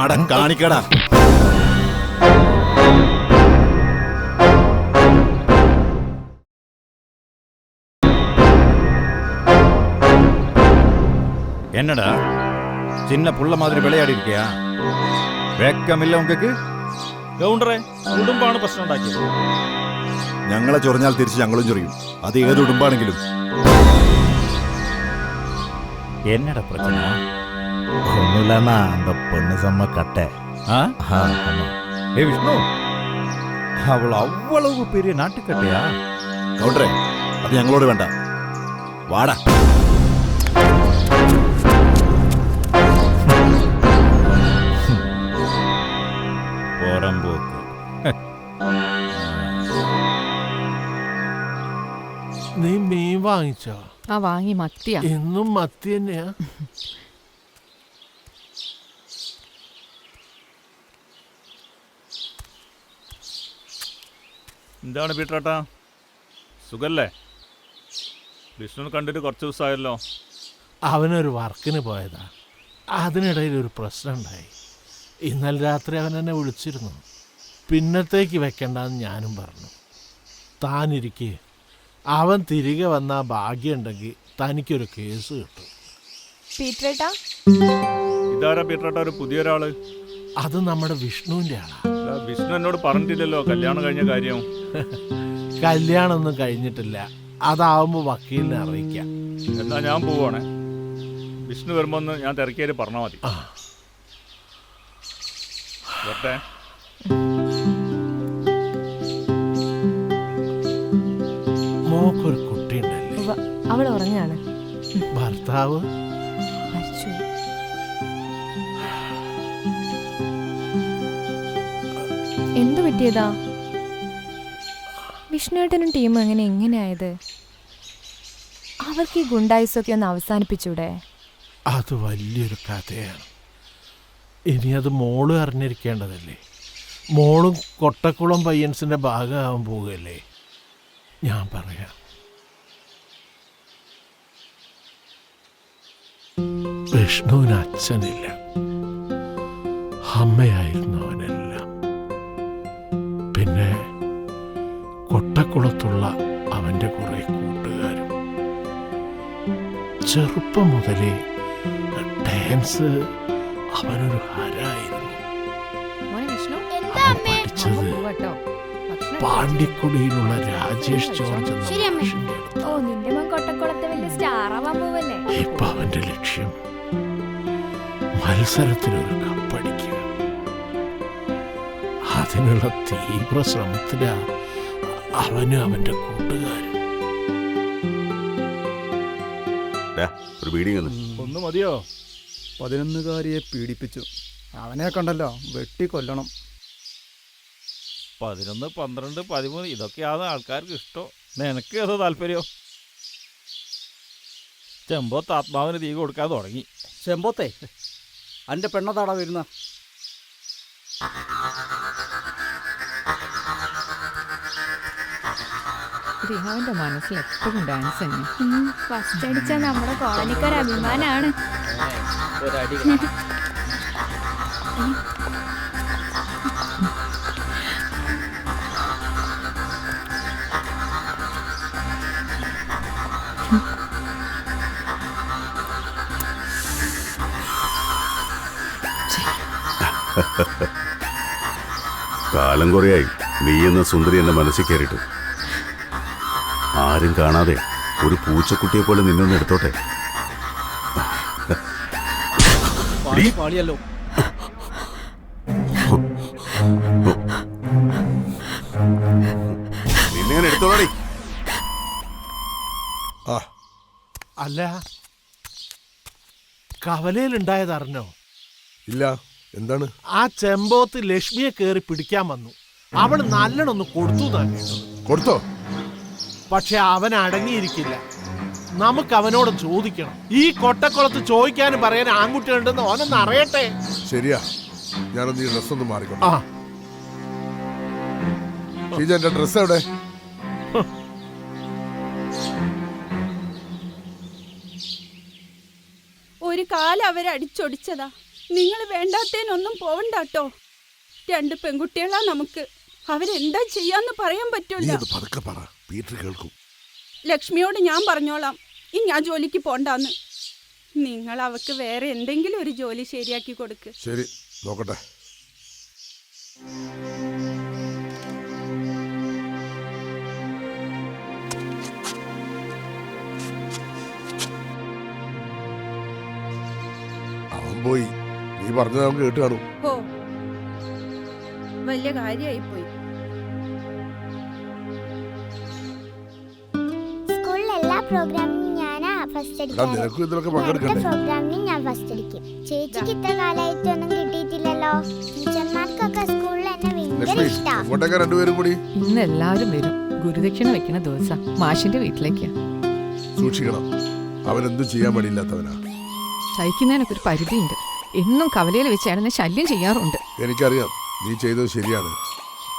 ആടൻ കാണിക്കടാ. என்னடா சின்ன புள்ள மாதிரி விளையாடி இருக்கியா? വെക്കമില്ല ഉങ്ങൾക്ക്? ഗൗണ്ടറെ, കുടുംബാണ് പ്രശ്നം ഉണ്ടാക്കിയത്. ഞങ്ങളെ ചൊറിഞ്ഞാൽ തിരിച്ച് ഞങ്ങളും ചൊറിയും. അത് ഏത് ഉടുമ്പാണെങ്കിലും. എന്നടാ പ്രശ്നം? ഒന്നുമില്ലണ്ണാ, அந்த பொண்ணு செம்ம கட்டை. ஏ விஷ்ணு, அவள் அவ்வளவு பெரிய நாட்டுக்கட்டையா? கவுண்டரே, அது ഞങ്ങളോട് വേണ്ട. വാടാ. പോരമ്പോക്ക്. നീ മീൻ വാങ്ങിച്ചോ? വാങ്ങി. മത്തിയാ. എന്നും മത്തി തന്നെയാ? എന്താണ് പീട്ടേട്ടാ, സുഖല്ലേ? വിഷ്ണു കണ്ടിട്ട് കുറച്ച് ദിവസമായല്ലോ. അവനൊരു വർക്കിന് പോയതാ. അതിനിടയിൽ ഒരു പ്രശ്നം ഉണ്ടായി. ഇന്നലെ രാത്രി അവൻ എന്നെ വിളിച്ചിരുന്നു. പിന്നത്തേക്ക് വെക്കണ്ടെന്ന് ഞാനും പറഞ്ഞു. താനിരിക്കെ അവൻ തിരികെ വന്ന ഭാഗ്യമുണ്ടെങ്കിൽ തനിക്കൊരു കേസ് കിട്ടും. പീറ്ററേട്ടാ, ഇതാരാ പീട്ടേട്ടാ ഒരു പുതിയൊരാള്? അത് നമ്മുടെ വിഷ്ണുവിൻ്റെ ആളാ. വിഷ്ണു എന്നോട് പറഞ്ഞിട്ടില്ലല്ലോ കല്യാണം കഴിഞ്ഞ കാര്യം. കല്യാണമൊന്നും കഴിഞ്ഞിട്ടില്ല. അതാവുമ്പോൾ വക്കീലിനെ അറിയിക്കാം. എന്നാ ഞാൻ പോവാണേ. വിഷ്ണു വരുമ്പോ ഒന്ന് ഞാൻ തിരക്കിയാൽ പറഞ്ഞാൽ മതി. വരട്ടെ. മോക്കൊരു കുട്ടിയുണ്ടല്ലേ? അവൾ ഉറങ്ങാണ്. ഭർത്താവ് എന്തു പറ്റിയതാ? വിഷ്ണുവേട്ടനും ടീമും എങ്ങനെയായത്? അവർക്ക് ഈ ഗുണ്ടായുസൊക്കെ ഒന്ന് അവസാനിപ്പിച്ചൂടെ? അത് വലിയൊരു കഥയാണ്. ഇനി അത് മോള് അറിഞ്ഞിരിക്കേണ്ടതല്ലേ. മോളും കൊട്ടക്കുളം പയ്യൻസിന്റെ ഭാഗമാകാൻ പോവുകയല്ലേ. ഞാൻ പറയാം. വിഷ്ണുവിന് അച്ഛനില്ല, അമ്മയായിരുന്നു അവനെല്ലാം. കൊട്ടക്കുളത്തുള്ള അവൻ്റെ കുറെ കൂട്ടുകാരും. ചെറുപ്പം മുതലേ ഡാൻസ് അവനൊരു ഹരായിരുന്നു. അവൻ പഠിച്ചത് പാണ്ടിക്കുടിയിലുള്ള രാജേഷ് ജോർജ് എന്ന മനുഷ്യന്റെ അടുത്ത്. ഇപ്പൊ അവന്റെ ലക്ഷ്യം മത്സരത്തിലൊരു കപ്പടിക്കുക. അതിനുള്ള തീവ്ര ശ്രമത്തിലാ അവനും അവന്റെ കൂട്ടുകാരും. ഒരു ബീഡിങ് ഒന്ന് മതിയോ? 11കാരിയെ പീഡിപ്പിച്ചു. അവനെ കണ്ടല്ലോ, വെട്ടിക്കൊല്ലണം. 11, 12, 13 ഇതൊക്കെയാണ് ആൾക്കാർക്ക് ഇഷ്ടം. നിനക്ക് ഏതോ താല്പര്യോ? ചെമ്പോത്ത് ആത്മാവിന് തീ കൊടുക്കാൻ തുടങ്ങി. ചെമ്പോത്തെ എൻ്റെ പെണ്ണതാടാ വരുന്ന. റിഹാവിന്റെ മനസ്സിൽ എപ്പോഴും ഡാൻസ് തന്നെ. ഫസ്റ്റ് അടിച്ച നമ്മുടെ കോളനിക്കൊരു അഭിമാനാണ്. കാലം കുറയായി നീ എന്ന സുന്ദരി എന്റെ മനസ്സിൽ കയറിയിട്ട്. ആരും കാണാതെ ഒരു പൂച്ചക്കുട്ടിയെ പോലെ നിന്നൊന്ന് എടുത്തോട്ടെ. പാളിയല്ലോ. നിന്നെ ഞാൻ എടുത്തോളാടി. അല്ല, കവലയിലുണ്ടായത് അറിഞ്ഞോ? ഇല്ല, എന്താണ്? ആ ചെമ്പോത്ത് ലക്ഷ്മിയെ കയറി പിടിക്കാൻ വന്നു. അവൾ നല്ലോണൊന്ന് കൊടുത്തു തന്നെ. കൊടുത്തോ? പക്ഷെ അവൻ അടങ്ങിയിരിക്കില്ല. നമുക്ക് അവനോട് ചോദിക്കണം. ഈ കൊട്ടക്കുളത്ത് ചോദിക്കാനും പറയാൻ ആൺകുട്ടികളുണ്ടെന്ന് ഓനൊന്ന് അറിയട്ടെ. ശരിയാ, ഞാനൊന്ന് ഈ ഡ്രസ് ഒന്ന് മാറിക്കോട്ടെ. എന്റെ ഡ്രസ് എവിടെ? ഒരു കാലം അവരടിച്ചൊടിച്ചതാ. നിങ്ങൾ വേണ്ടാത്തേനൊന്നും പോവണ്ടാട്ടോ. 2 പെൺകുട്ടികളാ നമുക്ക്. അവരെന്താ ചെയ്യാന്ന് പറയാൻ പറ്റൂല. ലക്ഷ്മിയോട് ഞാൻ പറഞ്ഞോളാം, ഇനി ആ ജോലിക്ക് പോണ്ടാന്ന്. നിങ്ങൾ അവക്ക് വേറെ എന്തെങ്കിലും ഒരു ജോലി ശരിയാക്കി കൊടുക്ക്. ശരി, നോക്കട്ടെ. അവൻ പോയി. നീ പറഞ്ഞത് അവൻ കേട്ട് കാണും. ഓ, വലിയ കാര്യമായി പോയി. എല്ലാ പ്രോഗ്രാമിനും ഞാനാ ഫസ്റ്റ് അടിക്കാറ്. പ്രോഗ്രാമിനും ഞാൻ ഫസ്റ്റ് അടിക്കും. ചേച്ചിക്ക് ഇത്ര കാലമായിട്ടൊന്നും കിട്ടിയിട്ടില്ലല്ലോ. ടീച്ചർമാർക്കൊക്കെ സ്കൂളിൽ എന്നെ ഭയങ്കര ഇഷ്ടമാണ്. ഇന്ന് എല്ലാവരും വരും. ഗുരുദക്ഷിണ വെക്കുന്ന ദിവസം മാഷിന്റെ വീട്ടിലേക്ക്. സൂക്ഷിക്കണം, അവനെന്തും ചെയ്യാൻ പാടില്ലാത്തവനാ. സഹിക്കുന്നതിനൊക്കെ ഒരു പരിധിയുണ്ട്. എന്നും കവലയിൽ വെച്ച് എന്നെ ശല്യം ചെയ്യാറുണ്ട്. എനിക്കറിയാം, നീ ചെയ്തത് ശരിയാണ്.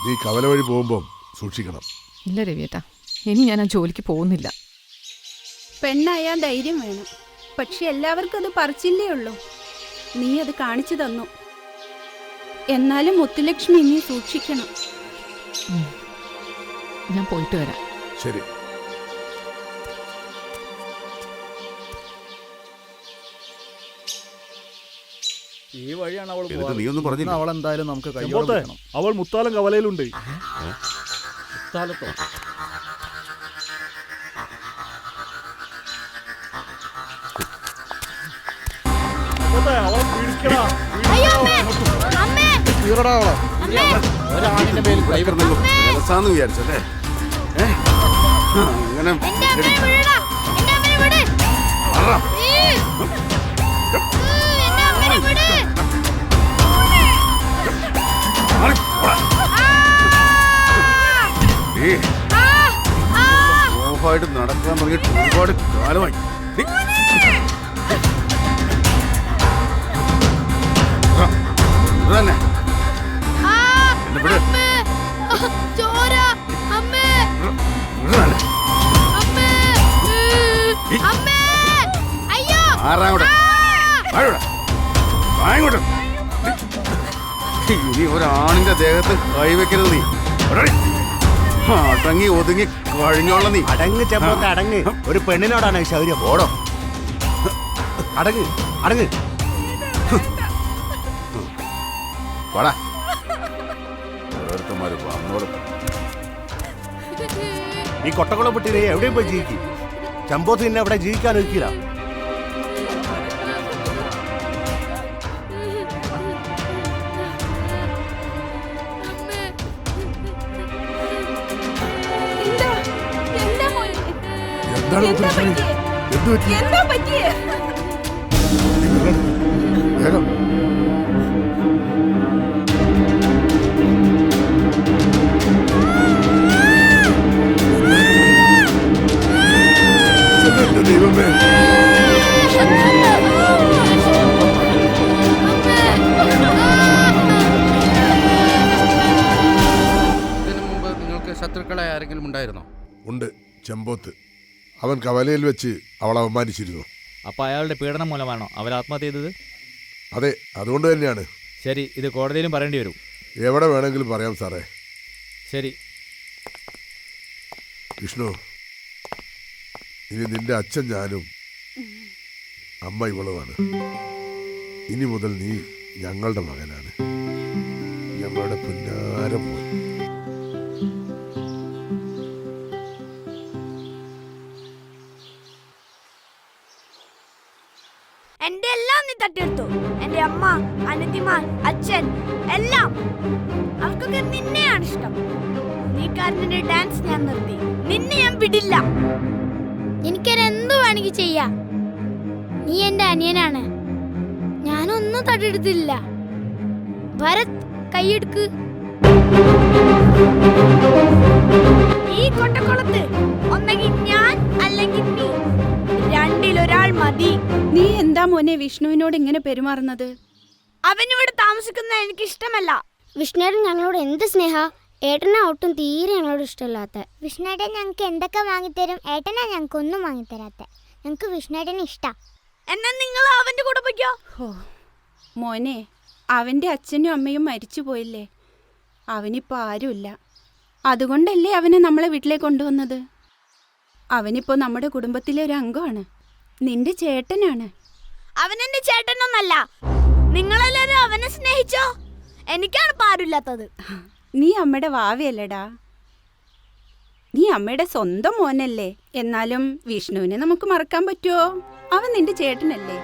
നീ കവല വഴി പോകുമ്പോൾ സൂക്ഷിക്കണം. ഇല്ല രവിയേട്ടാ, ഇനി ഞാൻ ആ ജോലിക്ക് പോകുന്നില്ല. പെണ്ണായാ ധൈര്യം വേണം. പക്ഷെ എല്ലാവർക്കും അത് പറിച്ചില്ലേ ഉള്ളൂ. നീ അത് കാണിച്ചു തന്നു. എന്നാലും മുത്തുലക്ഷ്മി നീ സൂക്ഷിക്കണം. ഞാൻ പോയിട്ട് വരാം. ശരി. ഈ വഴിയാണ് അവൾ. നീ ഒന്നും പറഞ്ഞില്ല. അവൾ എന്തായാലും നമുക്ക് കൈയോടെ. അവൾ മുത്താലം കവലയിലുണ്ട്. മുത്താലത്തോ? അവളെ പിടിക്കടാ. ഒരാണിന്റെ മേൽ കൈവരുന്നല്ലോ വിചാരിച്ചല്ലേ? അങ്ങനെ ഓഫായിട്ട് നടക്കാൻ തുടങ്ങിയിട്ട് ഒരുപാട് കാലമായി. തന്നെ ഇനി ഒരാണിന്റെ ദേഹത്ത് കൈവെക്കരുത് നീ. അടങ്ങി ഒതുങ്ങി കഴിഞ്ഞോള നീ. അടങ്ങ് ചെമ്പോത്ത് അടങ്ങ്. ഒരു പെണ്ണിനോടാണ് ശൗര്യം. ഓടോ അടങ്ങ് അടങ്ങ്. വാടാ. ഓരോരുത്തന്മാര് വന്നോളും. ഈ കൊട്ടക്കുളം പെട്ടിനെ എവിടെയും പോയി ജീവിക്കും. ചെമ്പോത്ത് പിന്നെ എവിടെ ജീവിക്കാൻ ഒരിക്കില്ല. വേഗം ദൈവമേ. ഇതിനു മുമ്പ് നിങ്ങൾക്ക് ശത്രുക്കളായ ആരെങ്കിലും ഉണ്ടായിരുന്നോ? ഉണ്ട്, ചെമ്പോത്ത്. അവൻ കവലയിൽ വെച്ച് അവളെ അവമാനിച്ചിരുന്നു. അപ്പോൾ അയാളുടെ പീഡനം മൂലമാണോ അവർ ആത്മഹത്യ ചെയ്തത്? അതെ, അതുകൊണ്ട് തന്നെയാണ്. ശരി, ഇത് കോടതിയിലും പറയേണ്ടി വരും. എവിടെ വേണമെങ്കിലും പറയാം സാറേ. ശരി വിഷ്ണു, ഇനി നിന്റെ അച്ഛൻ ഞാനും അമ്മ ഇവളുമാണ്. ഇനി മുതൽ നീ ഞങ്ങളുടെ മകനാണ്, ഞങ്ങളുടെ പുന്നാരം മോൻ. എന്റെ എല്ലാം നീ തട്ടിയെടുത്തു. എന്റെ അമ്മ, അനിയത്തിമാർ, അച്ഛൻ, എല്ലാം. അവർക്കൊക്കെ നിന്നെയാണ് ഇഷ്ടം. നീ കാരണം ഡാൻസ് ഞാൻ നിർത്തി. നിന്നെ ഞാൻ വിടില്ല. എനിക്കതെന്തു വേണമെങ്കിൽ ചെയ്യാം. നീ എന്റെ അനിയനാണ്. ഞാനൊന്നും തട്ടിയെടുത്തില്ല. ഭരത്, കൈയെടുക്ക്. ഈ കൊട്ടക്കുളത്ത് ഒന്നെങ്കിൽ ഞാൻ അല്ലെങ്കിൽ നീ, രണ്ടിലൊരാൾ മതി. നീ എന്താ മോനെ വിഷ്ണുവിനോട് ഇങ്ങനെ പെരുമാറുന്നത്? അവനിവിടെ താമസിക്കുന്നത് എനിക്ക് ഇഷ്ടമല്ല. വിഷ്ണുവേട്ടൻ ഞങ്ങളോട് എന്ത് സ്നേഹ. ഏട്ടനാ ഒട്ടും തീരെ ഞങ്ങളോട് ഇഷ്ടമില്ലാത്ത. വിഷ്ണുവേട്ടൻ ഞങ്ങൾക്ക് എന്തൊക്കെ വാങ്ങിത്തരും. ഏട്ടനാ ഞങ്ങൾക്ക് ഒന്നും വാങ്ങിത്തരാത്ത. ഞങ്ങൾക്ക് വിഷ്ണുവേട്ടനെ ഇഷ്ടാ. എന്നാ നിങ്ങൾ അവന്റെ കൂടെ പോയിക്കോ. മോനെ, അവന്റെ അച്ഛനും അമ്മയും മരിച്ചു പോയില്ലേ. അവനിപ്പോൾ ആരുമില്ല. അതുകൊണ്ടല്ലേ അവനെ നമ്മളെ വീട്ടിലേക്ക് കൊണ്ടുവന്നത്. അവനിപ്പോൾ നമ്മുടെ കുടുംബത്തിലെ ഒരു അംഗമാണ്. നിന്റെ ചേട്ടനാണ്. അവനെന്റെ ചേട്ടനൊന്നല്ല. നിങ്ങളെല്ലാരും അവനെ സ്നേഹിച്ചോ. എനിക്കാണ് പാടില്ലാത്തത്. നീ അമ്മയുടെ വാവയല്ലേടാ. നീ അമ്മയുടെ സ്വന്തം മോനല്ലേ. എന്നാലും വിഷ്ണുവിനെ നമുക്ക് മറക്കാൻ പറ്റുമോ? അവൻ നിന്റെ ചേട്ടനല്ലേ.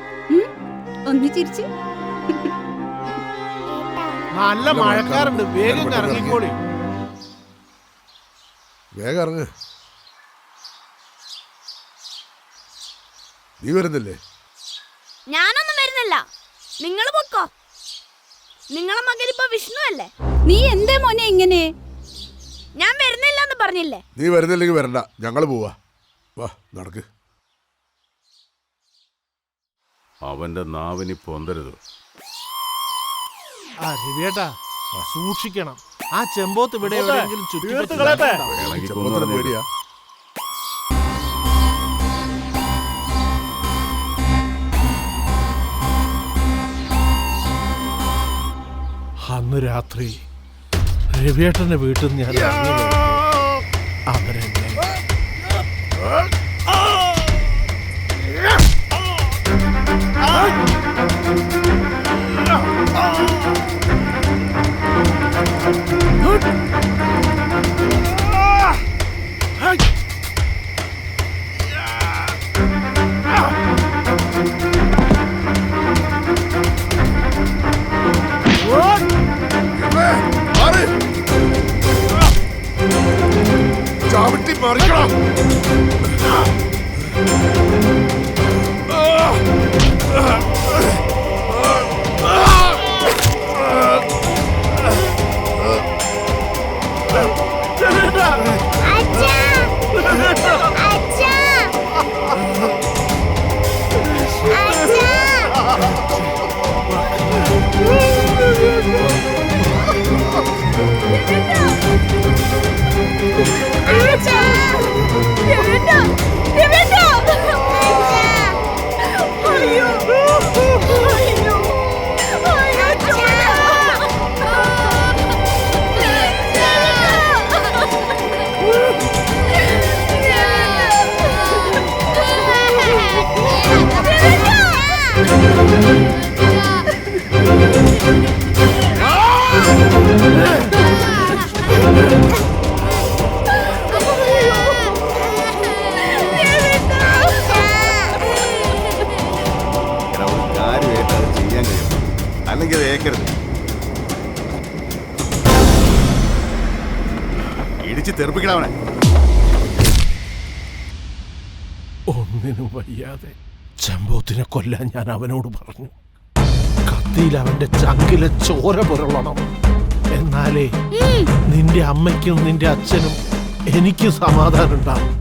ഒന്ന് ചിരിച്ച്. നല്ല മഴക്കാറുണ്ട്, വേഗം ഇറങ്ങിക്കോളി. വേഗം ഇറങ്ങ്. നീ വരുന്നില്ലേ? ഞാനൊന്നും വരുന്നില്ല. നിങ്ങൾ പൊക്കോ. നിങ്ങളെ മകൻ ഇപ്പൊ വിഷ്ണു അല്ലേ. നീ എന്താ മോനെ ഇങ്ങനെ? ഞാൻ വരുന്നില്ല എന്ന് പറഞ്ഞില്ലേ. നീ വരുന്നില്ലെങ്കിൽ വരണ്ട, ഞങ്ങൾ പോവാ. വാ, നടക്ക്. അവന്റെ നാവിനി പൊന്തരുത്. ആ രവിയേട്ടാ, സൂക്ഷിക്കണം. ആ ചെമ്പോത്ത് ഇവിടെ ചെമ്പോത്ത്, എവിടെയെങ്കിലും ചുറ്റി തീർത്ത് കളയട്ടെ. ചെമ്പോത്തിന് പേടിയാ. അന്ന് രാത്രി രവിയേട്ടന്റെ വീട്ടിൽ നിന്ന് ഞാൻ ഇറങ്ങി വരുമ്പോൾ അവരെന്നെ ചാവി കാര്യമായിട്ട് അത് ചെയ്യാൻ കഴിയും, അല്ലെങ്കിൽ അത് ഏക്കരുത്. ഇടിച്ച് തെറിപ്പിക്കണവനെ. ഒന്നിനും വയ്യാതെ ചെമ്പോത്തിനെ കൊല്ലാൻ ഞാൻ അവനോട് പറഞ്ഞു. കത്തിയിൽ അവന്റെ ചങ്കിലെ ചോര പുരളണം. എന്നാലേ നിന്റെ അമ്മയ്ക്കും നിന്റെ അച്ഛനും എനിക്ക് സമാധാനം ഉണ്ടാവും.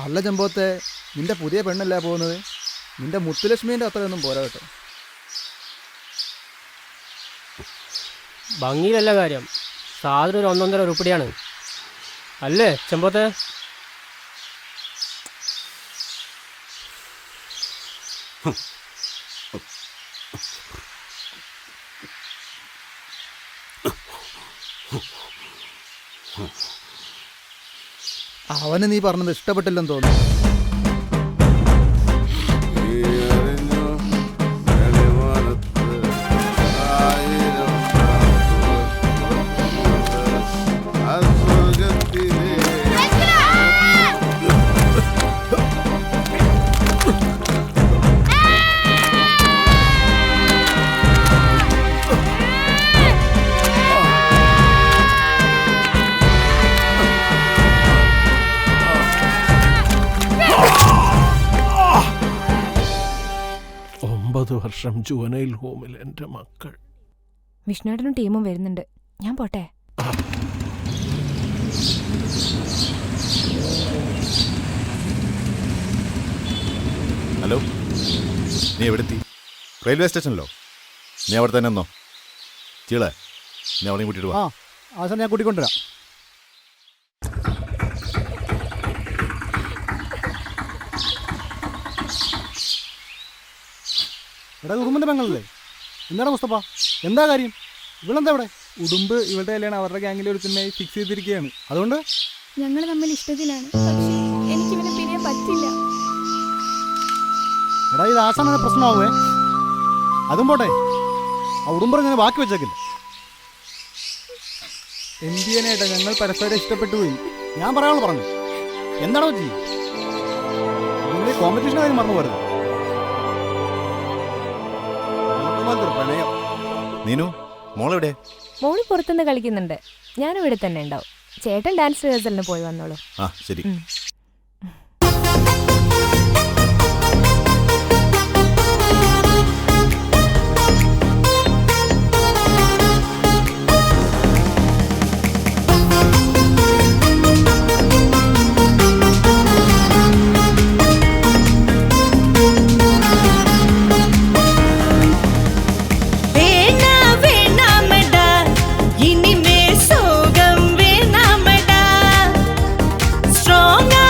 അല്ല ചെമ്പോത്തെ, നിന്റെ പുതിയ പെണ്ണല്ലേ പോകുന്നത്? നിന്റെ മുത്തുലക്ഷ്മീൻ്റെ അത്രയൊന്നും പോരാ കേട്ടോ. ഭംഗിയിലല്ല കാര്യം, സാധനം ഒരു 1.5 ഉരുപ്പടിയാണ് അല്ലേ ചെമ്പോത്തെ? അവന് നീ പറഞ്ഞത് ഇഷ്ടപ്പെട്ടില്ലെന്ന് തോന്നുന്നു. വർഷം ജുവനൈൽ ഹോമിൽ എൻ്റെ മക്കൾ. വിഷ്ണുവേട്ടനും ടീമും വരുന്നുണ്ട്, ഞാൻ പോട്ടെ. ഹലോ, നീ എവിടെത്തി? റെയിൽവേ സ്റ്റേഷനിലോ? നീ അവിടെ തന്നെ എന്നോ? ചീളെ, നീ അവിടെയും കൂട്ടിയിട്ട് വാ. അവസാനം ഞാൻ കൂട്ടിക്കൊണ്ടുവരാം. എടാ, ഉടുമ്പിൻ്റെ പെങ്ങളല്ലേ? എന്താണ് മുസ്തഫ, എന്താ കാര്യം? ഇവളെന്താ ഇവിടെ? ഉടുമ്പ് ഇവളുടെ കല്യാണം അവരുടെ ഗ്യാങ്ങിൽ ഒരു തന്നെ ഫിക്സ് ചെയ്തിരിക്കുകയാണ്. അതുകൊണ്ട് ഞങ്ങൾ തമ്മിൽ ഇഷ്ടത്തിലാണ്, പക്ഷേ എനിക്കിവനെ പിരിയാൻ പറ്റില്ല. എടാ, ഇത് ആസാന പ്രശ്നമാവേ. അതും പോട്ടെ, ആ ഉടുമ്പർ ഇങ്ങനെ ബാക്കി വെച്ചേക്കില്ല. എന്ത് ചെയ്യാനായിട്ടാ, ഞങ്ങൾ പരസ്പരം ഇഷ്ടപ്പെട്ടു പോയി. ഞാൻ പറയാനുള്ള പറഞ്ഞു. എന്താണോ ചെയ്യും? നിങ്ങൾ കോമ്പറ്റീഷൻ കാര്യം മറന്നു പോരുത്. നീനു, മോളെവിടെ? മോള് പുറത്തുനിന്ന് കളിക്കുന്നുണ്ട്, ഞാനും ഇവിടെ തന്നെ ഉണ്ടാവും. ചേട്ടൻ ഡാൻസ് റിഹേഴ്സലിന് പോയി വന്നോളൂ. ആ ശരി. இனிமே சோகம் வேணாமடா, ஸ்ட்ராங்கா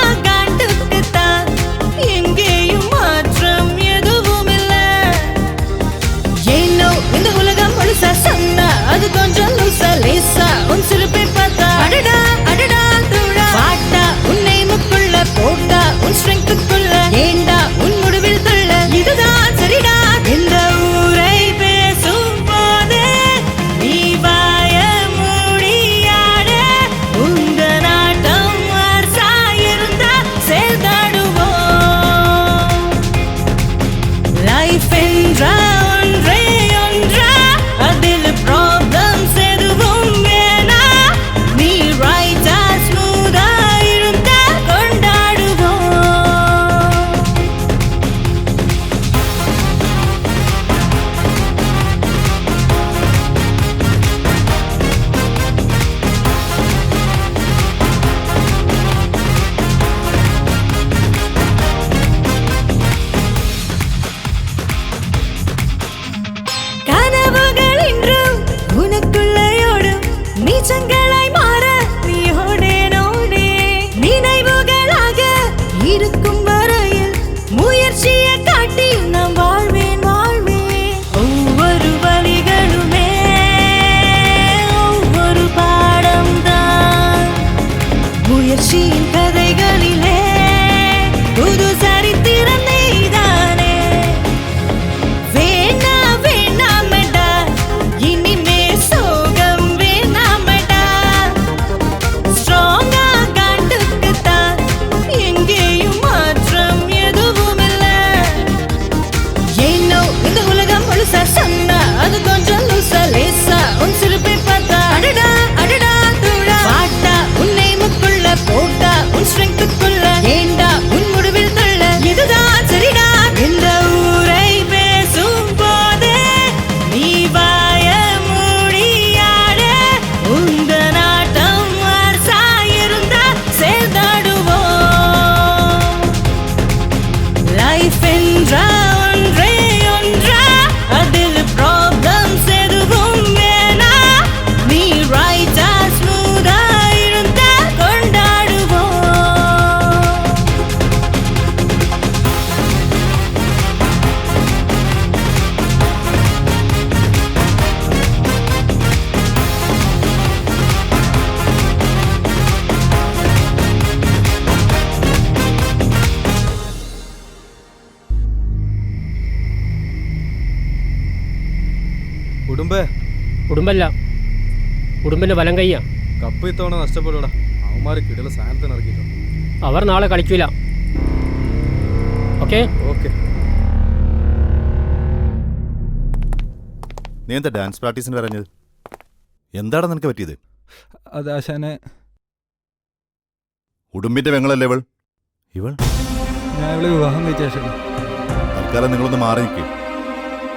ഉടുമ്പേ ഉടുമ്പല്ല, ഉടുമ്പിന്റെ വലം കയ്യാ. കപ്പ് ഇത്തവണ നഷ്ടപ്പെടൂടാ. അവന്മാര് കിടല സാധനത്തിന് ഇറക്കിയിട്ടുണ്ട്. അവർ നാളെ കളിക്കൂല. Okay okay. നീ എന്താ ഡാൻസ് പ്രാക്ടീസിന് പറഞ്ഞത്? എന്താണ് നിനക്ക് പറ്റിയത്? അതാശാനെ, ഉടുമ്പിന്റെ പെങ്ങളല്ലേ ഇവൾ? ഇവൾ ഞാൻ ഇവിടെ വിവാഹം കഴിച്ച ആശാനെ. തൽക്കാലം നിങ്ങളൊന്ന് മാറി നിൽക്കും,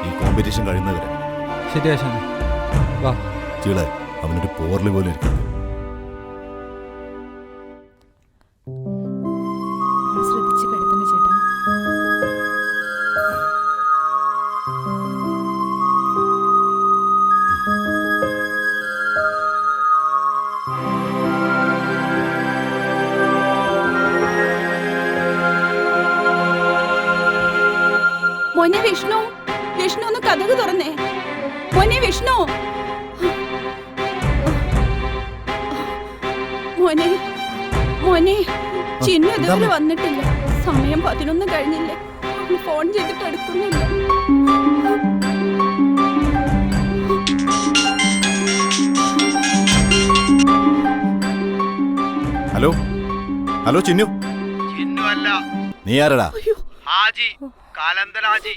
ഈ കോമ്പറ്റീഷൻ കഴിയുന്നവരെ. ശരി ആശാനെ, വാ. ചീളെ, അവനൊരു പോർലി പോലെ ഇരിക്കുന്നു. ശ്രദ്ധിച്ച് കിടത്തുന്ന ചേട്ടാ. മോനെ വിഷ്ണു, വിഷ്ണു ഒന്ന് കഥക് തുറന്നേ. മോനെ വിഷ്ണു, മോനെ മോനെ ചിന്നു ഇതുവരെ വന്നിട്ടില്ല. സമയം 11 കഴിഞ്ഞില്ലേ? ഫോൺ ചെയ്തിട്ട് എടുക്കുന്നില്ല. Hello hello, Chinnu. ചിന്നുവല്ല, നീ ആരടാ? ഹാജി, കാലന്തൻ ഹാജി.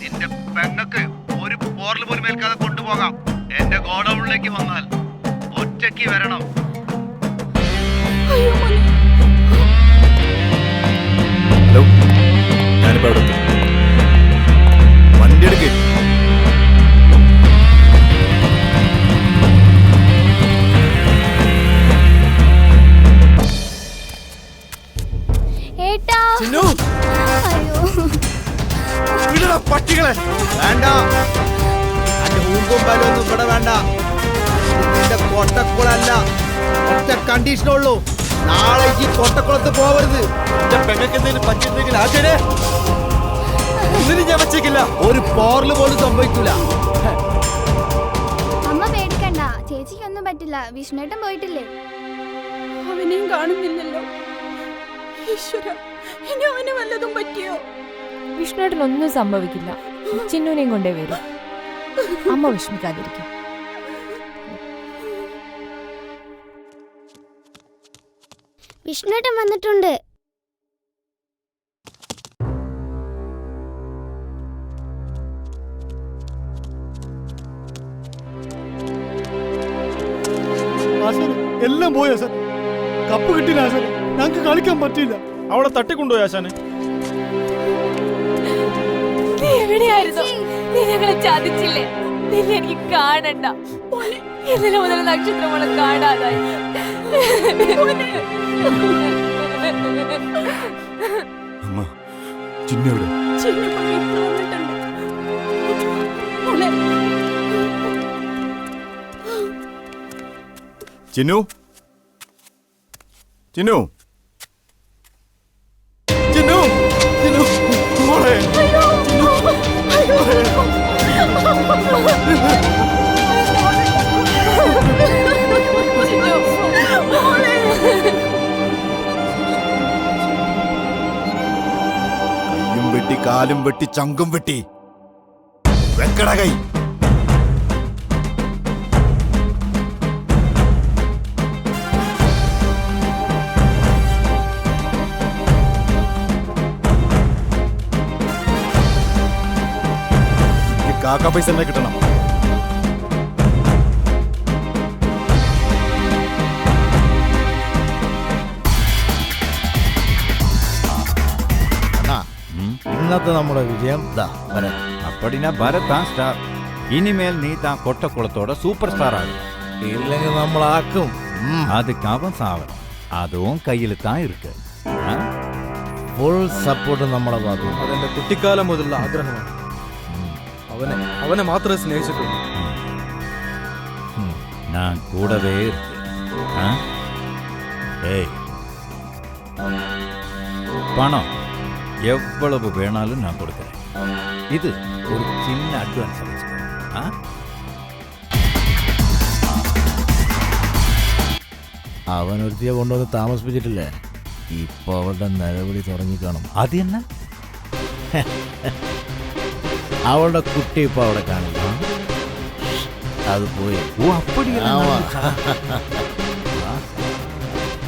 നിന്റെ പെങ്ങക്ക് ഒരു പോർല് പോലും ഏൽക്കാതെ കൊണ്ടുപോകാം. എന്റെ ഗോഡൌണിലേക്ക് വന്നാൽ ഒറ്റയ്ക്ക് വരണം. ഹലോ, ഞാനിപ്പോ അവിടെ എത്തും. വണ്ടി എടുക്കേ. ചിന്നു, പട്ടികളെ വേണ്ട, അന്റെ ഊമ്പും ബലൊന്നും ഇവിടെ വേണ്ട. നിന്റെ കൊട്ടക്കുളല്ല, ഒറ്റ കണ്ടീഷനുള്ളൂ. നാളെ ഈ കൊട്ടക്കുളത്ത് പോവരുത്. പെങ്ങൾക്ക് എന്തെങ്കിലും പറ്റിയിട്ടുണ്ടെങ്കിൽ ആശാനെ ഞാൻ വെച്ചേക്കില്ല. ഒരു പോർല് പോലും സംഭവിക്കൂല. അമ്മ പേടിക്കണ്ട, ചേച്ചിക്കൊന്നും പറ്റില്ല. വിഷ്ണുട്ടൻ പോയിട്ടില്ലേ? അവനെയും കാണുന്നില്ലല്ലോ. ഈശ്വര, ഇനി അവന് വല്ലതും പറ്റിയോ? വിഷ്ണുവേട്ടനൊന്നും സംഭവിക്കില്ല. ചിന്നുവിനെയും കൊണ്ടേ വരും. അമ്മ വിഷമിക്കാതിരിക്കും. വിഷ്ണുട്ടൻ വന്നിട്ടുണ്ട്. എല്ലാം പോയി ആശാൻ. കപ്പ് കിട്ടില്ല ആശാൻ, ഞങ്ങൾക്ക് കളിക്കാൻ പറ്റില്ല. അവളെ തട്ടിക്കൊണ്ടുപോയി ആശാനെ. നീ എവിടെയായിരുന്നു? നീ ഞങ്ങളെ ചതിച്ചില്ലേ? നിന്നെ എനിക്ക് കാണണ്ട. ഇന്നലെ മുതൽ നക്ഷത്രമോളെ കാണാതായി. അമ്മ, ചിന്നു എവിടെ? ചിന്നു, ചിന്നു, ചിന്നു, ചിന്നു, മോളെ. കയ്യും വെട്ടി, കാലും വെട്ടി, ചങ്കും വെട്ടി. വെക്കട കൈ. കാക്ക പൈസ തന്നെ കിട്ടണം. ഇന്നത്തെ നമ്മുടെ വിജയം അപ്പടിനാ ഭരത് താൻ സ്റ്റാർ. ഇനിമേൽ നീ താൻ കൊട്ടക്കുളത്തോടെ സൂപ്പർ സ്റ്റാർ ആകും. ഇല്ലെങ്കിൽ നമ്മളാക്കും. அதுக்கு அவன் சாவன், அதுவும் கையில் தான் இருக்கு. ഫുൾ സപ്പോർട്ട് നമ്മളെ ഭാഗത്ത്. അതെന്റെ കുട്ടിക്കാലം മുതലുള്ള ആഗ്രഹമാണ്. അവനെ മാത്രമേ സ്നേഹിച്ചിട്ടുള്ളൂ. நான் கூடவே இருக்கு. ஏய், பணம் எவ்வளவு வேணாலும் நான் கொடுக்குறேன். இது ஒரு சின்ன அட்வான்ஸ் வச்சுக்கோ. അവനൊരുത്തിയെ കൊണ്ടുവന്ന് താമസിപ്പിച്ചിട്ടില്ലേ? ഇപ്പൊ അവളുടെ നിലവിളി തുടങ്ങിക്കാണും. അത് തന്നെ അവളുടെ കുട്ടി ഇപ്പൊ അവിടെ കാണില്ല. അത് പോയി. ഓ അപ്പടിയല്ല.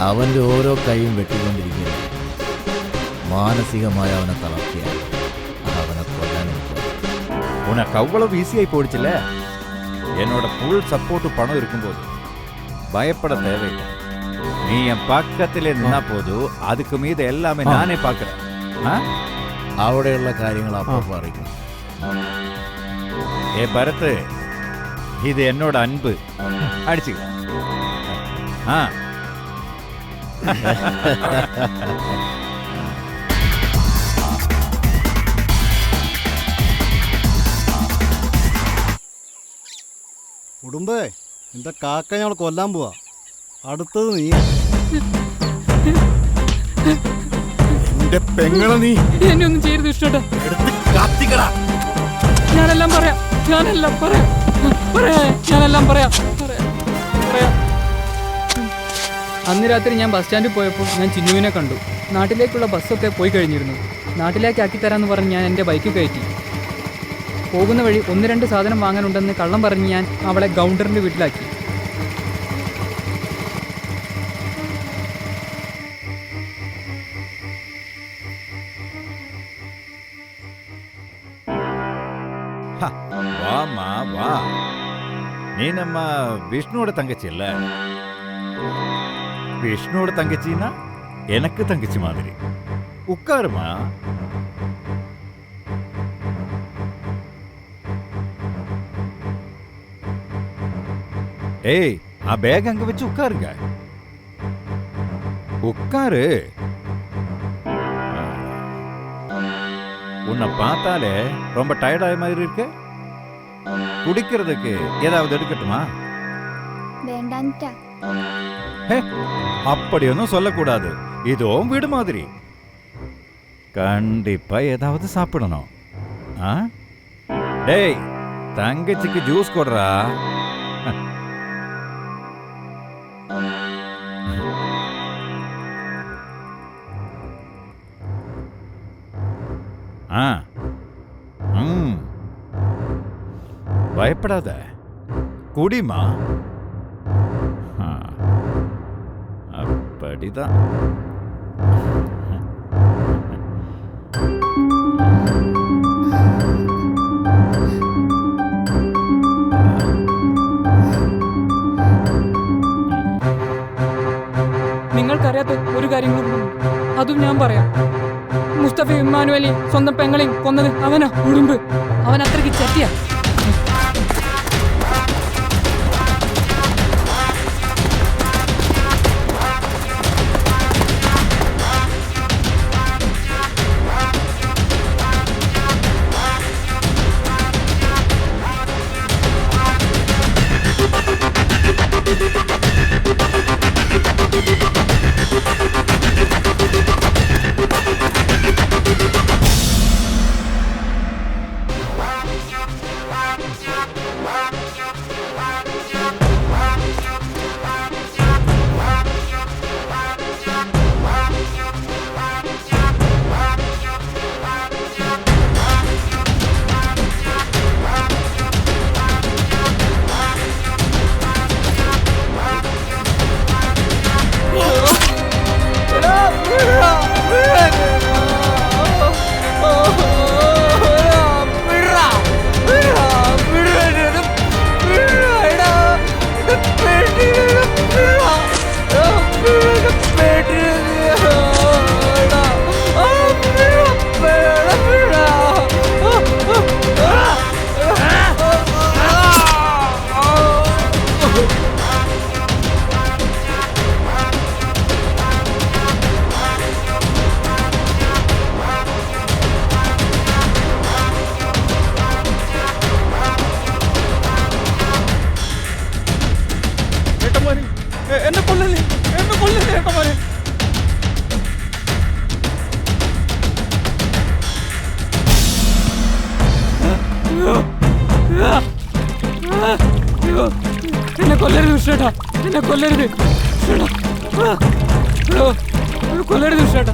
അവന്റെ ഓരോ കൈയും വെട്ടിക്കൊണ്ടിരിക്കുന്നു. மானசீகமாக அவனை தளர்த்திய அவனை கொல்லான்னு உனக்கு அவ்வளவு ஈஸியாகி போயிடுச்சுல்ல. என்னோட ஃபுல் சப்போர்ட்டு பணம் இருக்கும்போது பயப்பட தேவையில்லை. நீ என் பக்கத்திலே நின்னா போதும், அதுக்கு மீது எல்லாமே நானே பார்க்குறேன். അവിടെയുള്ള കാര്യങ്ങൾ അപ്പം അറിയിക്കും. ஏ பரத், இது என்னோட அன்பு. அடிச்சுக்க. ഉടുമ്പേ, എന്റെ കാക്ക ഞങ്ങൾ കൊല്ലാൻ പോവാ. അടുത്തത് നീ. എന്റെ പെങ്ങളെ നീ എന്നെ ഒന്നും ചെയ്യരുത് ഇഷ്ടട്ടാ. എടുത്ത് കത്തിക്കടാ. ഞാനെല്ലാം പറയാം, ഞാനെല്ലാം പറയാം, ഞാനെല്ലാം പറയാം. അന്ന് രാത്രി ഞാൻ ബസ് സ്റ്റാൻഡിൽ പോയപ്പോൾ ഞാൻ ചിന്നുവിനെ കണ്ടു. നാട്ടിലേക്കുള്ള ബസ്സൊക്കെ പോയി കഴിഞ്ഞിരുന്നു. നാട്ടിലേക്ക് ആക്കിത്തരാമെന്ന് പറഞ്ഞ് ഞാൻ എൻ്റെ ബൈക്ക് കയറ്റി. പോകുന്ന വഴി 1-2 സാധനം വാങ്ങാനുണ്ടെന്ന് കള്ളം പറഞ്ഞ് ഞാൻ അവളെ ഗൗണ്ടറിൻ്റെ വീട്ടിലാക്കി. வாமா வா. நீ நம்ம விஷ்ணுவோட தங்கச்சி இல்ல? விஷ்ணுவோட தங்கச்சின்னா எனக்கு தங்கச்சி மாதிரி. உட்காருமா. ஏய், ஆ பேக் அங்க வச்சு உட்காருங்க. உட்காரு. உன்னை பார்த்தாலே ரொம்ப டயர்டாய மாதிரி இருக்கு. குடிக்கிறதுக்கு ஏதாவது எடுக்கட்டுமா? வேண்டான்டா. அப்படியொன்னும் சொல்லக்கூடாது. இதுவும் வீடு மாதிரி. கண்டிப்பா ஏதாவது சாப்பிடணும். டேய், தங்கச்சிக்கு ஜூஸ் கொடுறா. பயப்படாத, குடிமா. அப்படிதான். നിങ്ങൾക്കറിയാത്ത ഒരു കാര്യങ്ങളും അതും ഞാൻ പറയാം. മുസ്തഫ ഇമ്മാനുവലി സ്വന്തം പെങ്ങളെയും കൊന്നത് അവനാ, ഉടുമ്പ്. അവൻ അത്രയ്ക്ക് ചട്ടിയാ. എന്നെ കൊല്ലല്ലേ, എന്നെ കൊല്ലല്ലേ ഏട്ടന്മാരെ. എന്നെ കൊല്ലരുത് വിഷേട്ടാ, എന്നെ കൊല്ലരുത്. കൊല്ലരുത് വിഷേട്ടാ.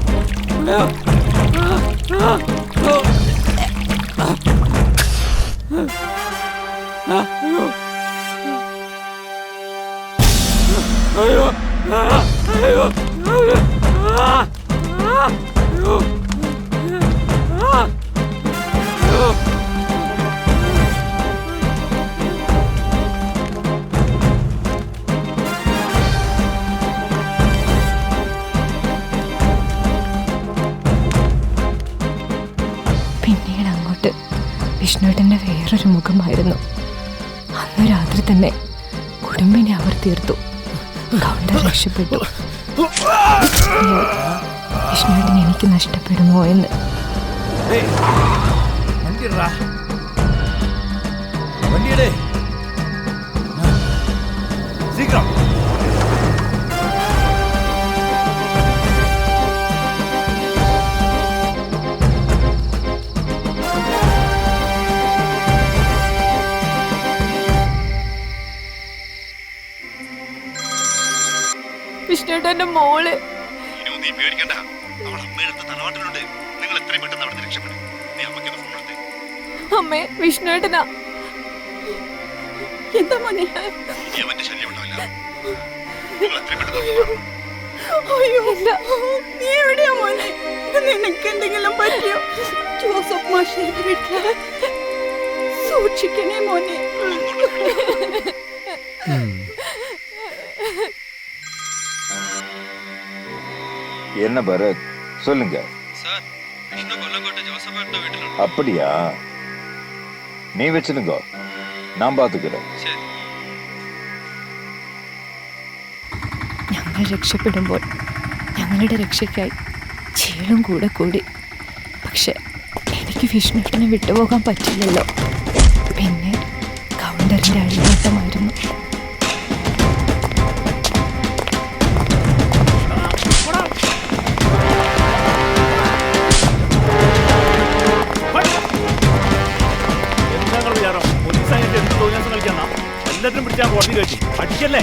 പിന്നീട് അങ്ങോട്ട് വിഷ്ണുവേട്ടൻ്റെ വേറൊരു മുഖമായിരുന്നു. അന്ന് രാത്രി തന്നെ കുടുംബിനെ അവർ തീർത്തു. കൗണ്ടർ രക്ഷപ്പെട്ടു. വിഷ്ണുവേട്ടൻ എനിക്ക് നഷ്ടപ്പെടുമോ എന്ന്. വിഷ്ണുവേട്ടൻ്റെ മോള്. നീ പേടിക്കണ്ട, അവൾ അമ്മയുടെ തറവാട്ടിലുണ്ട്. നിങ്ങൾ എത്രയും പെട്ടെന്ന് അവിടെ രക്ഷപ്പെടും. നീ അമ്മയ്ക്ക് ഫോൺ എടുത്തേ. അമ്മേ, വിഷ്ണുവേട്ടനാ. എന്താ മോനെ? ഇനി അവന്റെ ശല്യം ഉണ്ടാവില്ല. നിങ്ങൾ എത്രയും പെട്ടെന്ന് അയ്യോ, നീ എവിടെയാ മോനെ? നിനക്ക് എന്തെങ്കിലും പറ്റിയോ? ജോസഫ് മാഷിന്റെ വീട്ടില് സൂക്ഷിക്കണേ മോനെ. என்ன பரத், சொல்லுங்க. சார், விஷ்ணு கொல்லங்கோட்டை ஜோசப் ஏட்ட வீட்டுல. அப்படியா? நீ வச்சிருங்க, நான் பாத்துக்கிறேன். சரி. ഞങ്ങൾ രക്ഷപ്പെടുമ്പോൾ ഞങ്ങളുടെ രക്ഷയ്ക്കായി ചീളും കൂടെ കൂടി. പക്ഷെ എനിക്ക് വിഷ്ണുവേട്ടനെ വിട്ടുപോകാൻ പറ്റില്ലല്ലോ. പിന്നെ കൗണ്ടറിൻ്റെ അഴിമാറ്റമായിരുന്നു. എല്ലാത്തിനും പിടിച്ചാൽ കോടതി കയറ്റി. അടിക്കല്ലേ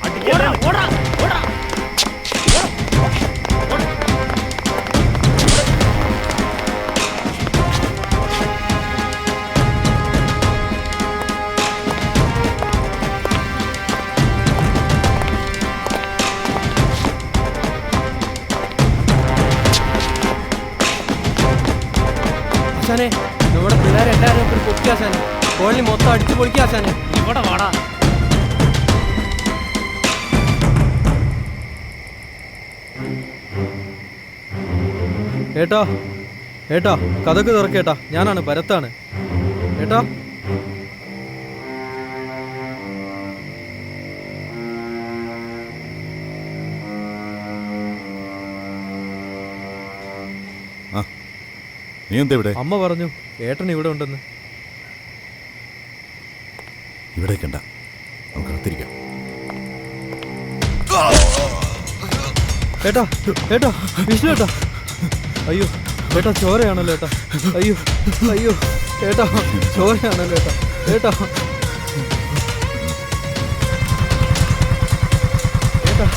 അടിക്കല്ലേ. ആശാനെ, നമ്മുടെ പിള്ളേരെല്ലാവരും ഒരു പൊക്കിയാശാനെ. കോളനി മൊത്തം അടിച്ചു പൊളിക്കാശാനെ. ഇവിടെ വാടാ. ഏട്ടാ, ഏട്ടാ, കഥക്ക് തുറക്കേട്ടാ. ഞാനാണ്, ഭരത്താണ്. ഏട്ടാ, നീ എന്താ ഇവിടെ? അമ്മ പറഞ്ഞു ഏട്ടൻ ഇവിടെ ഉണ്ടെന്ന്. ഇവിടെ കണ്ട, നമുക്ക് അകത്തിരിക്കാം. ഏട്ടാ, ഏട്ടാ, വിഷ്ണു ഏട്ടാ. അയ്യോ ഏട്ടാ, ചോരയാണല്ലോ ഏട്ടാ. അയ്യോ അയ്യോ ഏട്ടാ, ചോരയാണല്ലോ ഏട്ടാ. ഏട്ടാ, ഏട്ടാ.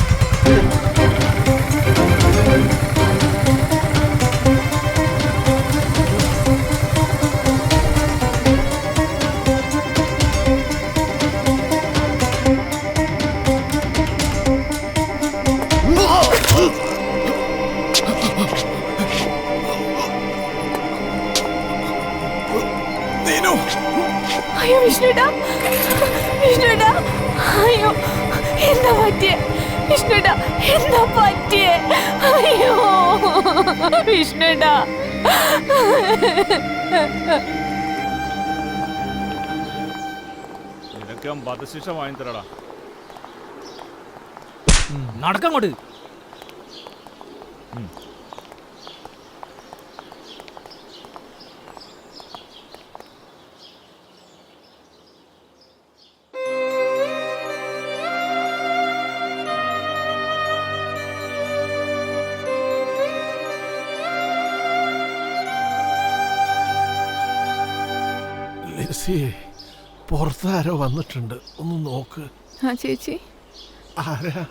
അയ്യോ വിഷ്ണുടാ, വിഷ്ണുടാ, അയ്യോ എന്താ പറ്റിയേ? വിഷ്ണുടാ, എന്താ പറ്റിയേ? അയ്യോ വിഷ്ണുടാ. നിനക്ക് വധശിക്ഷ വാങ്ങിത്തരടാ. നടക്കങ്ങോട്ട്. പുറത്താരോ വന്നിട്ടുണ്ട്, ഒന്ന് നോക്ക്. ആ ചേച്ചി. ആരാ?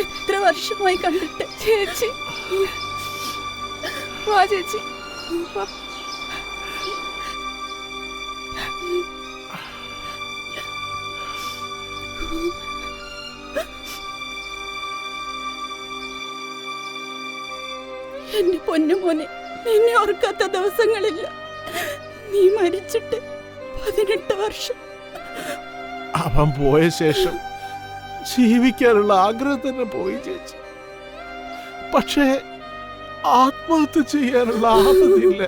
എത്ര വർഷമായി കണ്ടിട്ട്. ചേച്ചി വാ ചേച്ചി. എന്റെ പൊന്നുമോനെ, നിന്നെ ഓർക്കാത്ത ദിവസങ്ങളില്ല. നീ മരിച്ചിട്ട് 18 വർഷം. അവൻ പോയ ശേഷം ജീവിക്കാനുള്ള ആഗ്രഹം തന്നെ പോയി ചേച്ചി. പക്ഷേ ആത്മഹത്യ ചെയ്യാനുള്ള ആപത്തില്ല.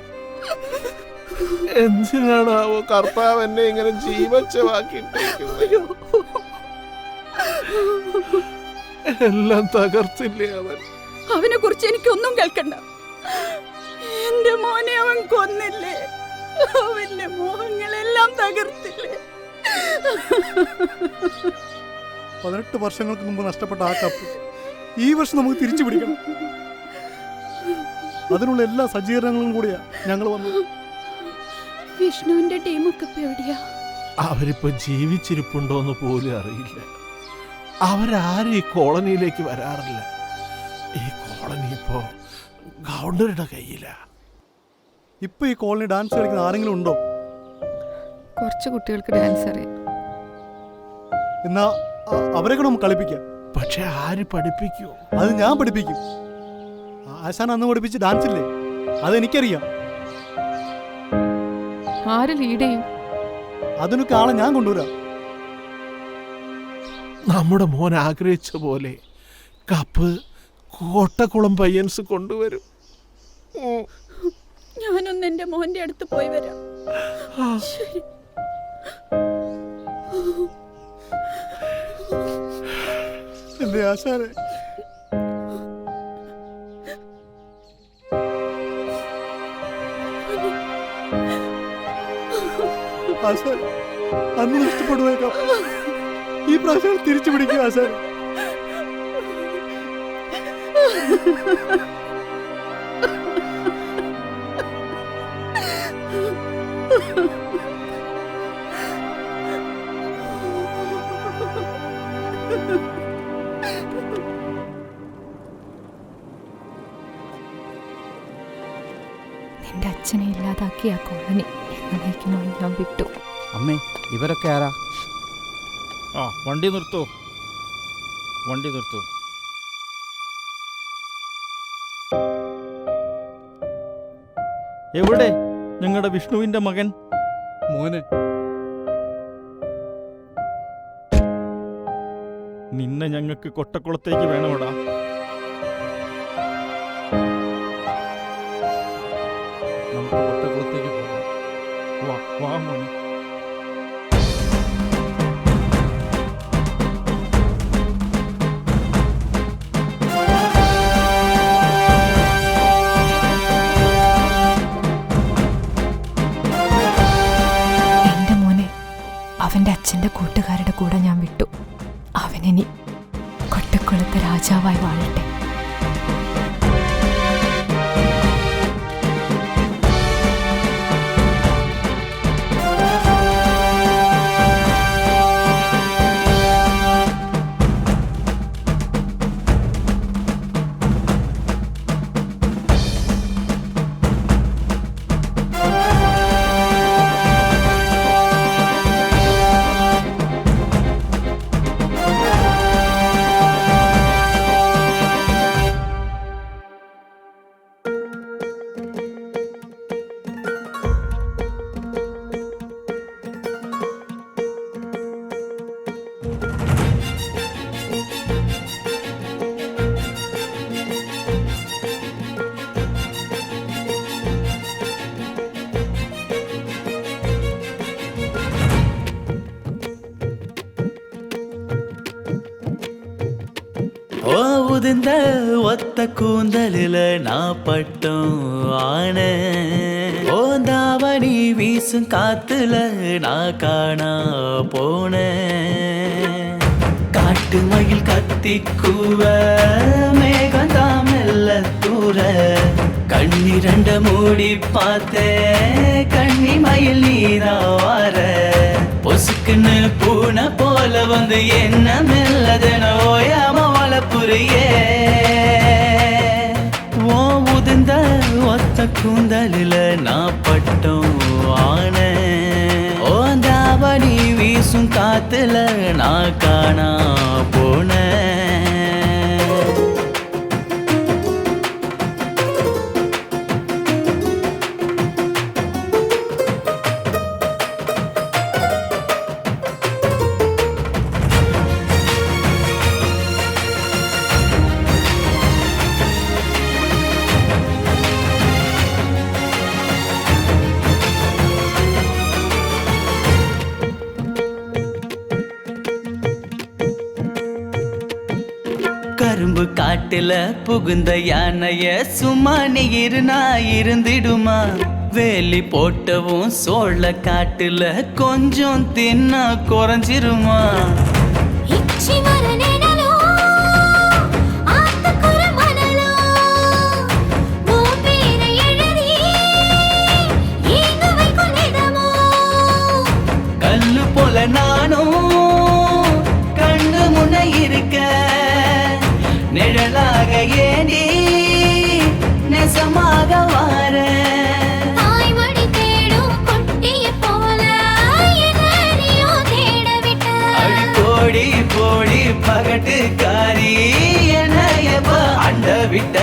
എന്തിനാണാവോ കർത്താവ് എന്നെ ഇങ്ങനെ ജീവച്ചവാക്കിയിട്ടേക്കുന്നത്? എല്ലാം തകർത്തില്ലേ അവൻ? അവനെ കുറിച്ച് എനിക്കൊന്നും കേൾക്കണ്ട. എന്റെ മോനെ അവൻ കൊന്നില്ലേ? അവന്റെ മോഹങ്ങളെല്ലാം തകർത്തില്ലേ? 18 വർഷങ്ങൾക്ക് മുമ്പ് നഷ്ടപ്പെട്ട ആ കപ്പ് ഈ വർഷം നമുക്ക് തിരിച്ചു പിടിക്കണം. അതിനുള്ള എല്ലാ സജ്ജീകരണങ്ങളും കൂടിയാ ഞങ്ങൾ വന്നത്. വിഷ്ണുവിന്റെ ടീമൊക്കെ ഇപ്പൊ എവിടെയാ? അവരിപ്പോ ജീവിച്ചിരിപ്പുണ്ടോന്ന് പോലും അറിയില്ല. അവരാരും ഈ കോളനിയിലേക്ക് വരാറില്ല. ഈ കോളനി ഇപ്പോ ഗവർണറുടെ കയ്യിലാ. ഇപ്പൊ ഈ കോളനി ഡാൻസ് കളിക്കുന്ന ആരെങ്കിലും ഉണ്ടോ? കുറച്ച് കുട്ടികൾക്ക് ഡാൻസ് അറിയാം. എന്നാ അവരെ നമുക്ക് കളിപ്പിക്കാം. പക്ഷെ ആര് പഠിപ്പിക്കൂ? അത് ഞാൻ പഠിപ്പിക്കും. ആശാൻ അന്ന് പഠിപ്പിച്ച് ഡാൻസ് ഇല്ലേ, അതെനിക്കറിയാം. ആര് ലീഡ് ചെയ്യും? അതിനൊക്കെ ആളെ ഞാൻ കൊണ്ടുവരാം. നമ്മുടെ മോൻ ആഗ്രഹിച്ച പോലെ കപ്പ് കോട്ടക്കുളം പയ്യൻസ് കൊണ്ടുവരും. ഞാനൊന്ന് എന്റെ മോന്റെ അടുത്ത് പോയി വരാം. ശരി. എന്റെ ആശാനെ, ആശാൻ അന്ന് നഷ്ടപ്പെടുവേക്കാം. ഈ പ്രാവശ്യം തിരിച്ചു പിടിക്കുക ആശാൻ. നിന്റെ അച്ഛനെ ഇല്ലാതാക്കി ആ കോളനി എന്നേക്കുമായി ഞാൻ വിട്ടു. അമ്മേ, ഇവരൊക്കെ ആരാ? ആ, വണ്ടി നിർത്തൂ, വണ്ടി നിർത്തൂ. എവിടെ ഞങ്ങളുടെ വിഷ്ണുവിന്റെ മകൻ? മോനെ, നിന്നെ ഞങ്ങൾക്ക് കൊട്ടക്കുളത്തേക്ക് വേണോടാ. നമുക്ക് കൊട്ടക്കുളത്തേക്ക് പോകാം. വാ വാ മോനെ. എന്റെ മോനെ അവന്റെ അച്ഛന്റെ കൂട്ടുകാരുടെ കൂടെ ഞാൻ വിട്ടു. അവനിനി കൊട്ടക്കുളത്തെ രാജാവായി വാഴട്ടെ. ஓ உதிர்ந்த ஒத்த கூந்தலில நான் பட்டம் ஆன ஓந்தாவணி வீசும் காத்துல நான் காணா போன காட்டு மயில் கத்தி கூவ மேகந்தான் மெல்ல தூர கண்ணிரண்ட மூடி பார்த்தேன் கண்ணி மயில் நீரா வார பொசுக்குன்னு பூனை போல வந்து என்ன மெல்லதன ஓயாம வளப்புரியே ஓ உதிர்ந்த ஒத்த கூந்தலில நான் பட்டம் ஆன ஓந்தாவணி வீசு வீசும் காத்துல நான் காணா போனேன். கரும்பு காட்டுல புகுந்த யானைய சும்மா நீ நான் இருந்திடுமா? வேலி போட்டவும் சோழ காட்டுல கொஞ்சம் தின்னா குறைஞ்சிருமா? கல்லு போல நானும் கண்ணு முன்ன இருக்க நிழலாக ஏண்டி நெசமாக வார அடி போடி போடி பகட்டுக்காரி என்னைய அண்ட விட்ட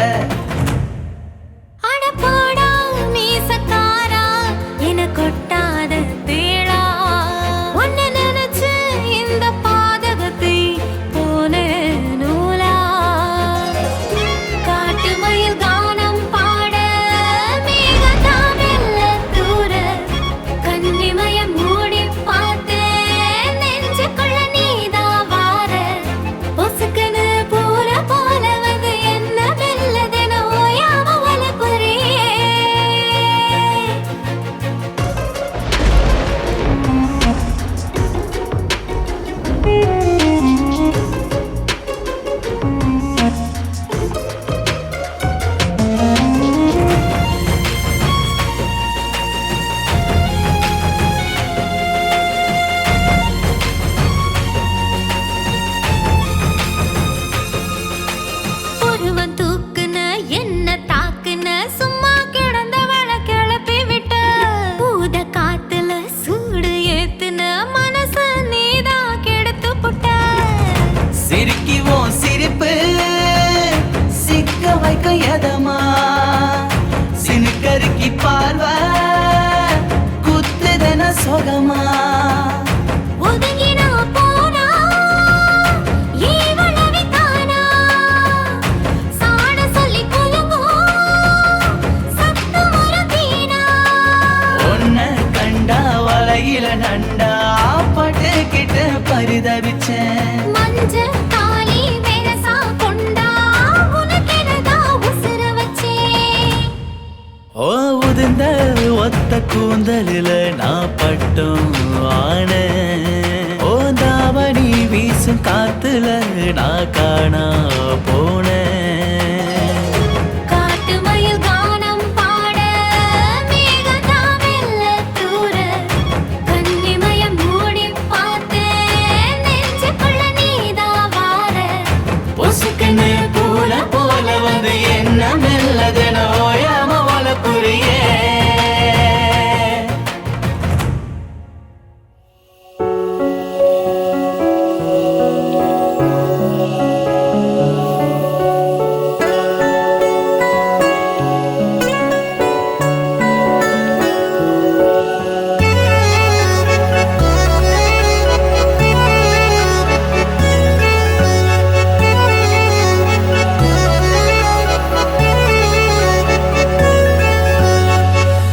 சிரிப்பு சிக்க வைக்க எதமா சினுக்கருக்கி பார்வை குத்துதன சொகமா ஒன்ன கண்டா வலையில நண்டா பட்டுக்கிட்டு பரிதவிச்சேன். ஓ உதிர்ந்த ஒத்த கூந்தலில நான் பட்டும் ஆன ஓ தாவணி வீசும் காத்துல நான் காணா போனேன். பொசுக்குன்னு பூல போல வந்து என்ன மெல்லதென ஓயாம வளப்புரியே.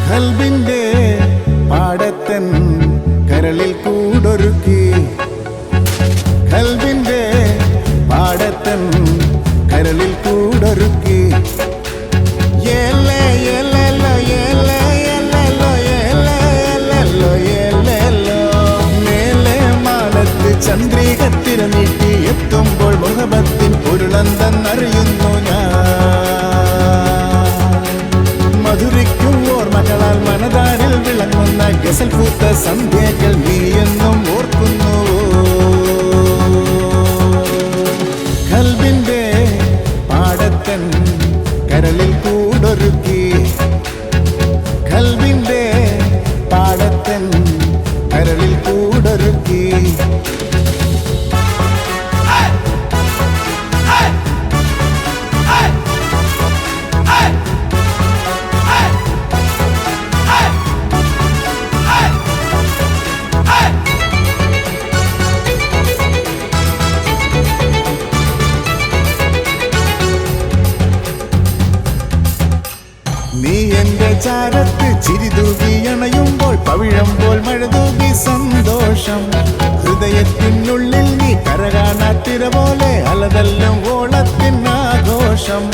കൽബിന്റെ പാടത്തൻ കരളിൽ കൂടൊരുക്കി കൽബിന്റെ പാടത്തൻ കരളിൽ കൂടൊരുക്കി മേലെ മാനത്ത് ചന്ദ്രികത്തിര നീട്ടി എത്തുമ്പോൾ മുഹബത്തിൻ പൊരുളന്തെന്നറിയുന്നു ഞാൻ. മധുരിക്കും ഓർമ്മകളാൽ മനതാരിൽ വിളങ്ങുന്ന ഗസൽ പൂത്ത സന്ധ്യകൾ നീ എന്നും ഓർക്കുന്നു. കൽബിന്റെ പാടത്തൻ കരളിൽ കൂടൊരുക്കി കൽബിന്റെ പാടത്തൻ കരളിൽ കൂടൊരുക്കി ചാരത്ത് ചിരിതൂകി അണയുമ്പോൾ പവിഴം പോൽ മഴ തൂകി സന്തോഷം. ഹൃദയത്തിനുള്ളിൽ നീ കരകാണാത്തിര പോലെ അലതല്ലും ഓളത്തിനാഘോഷം.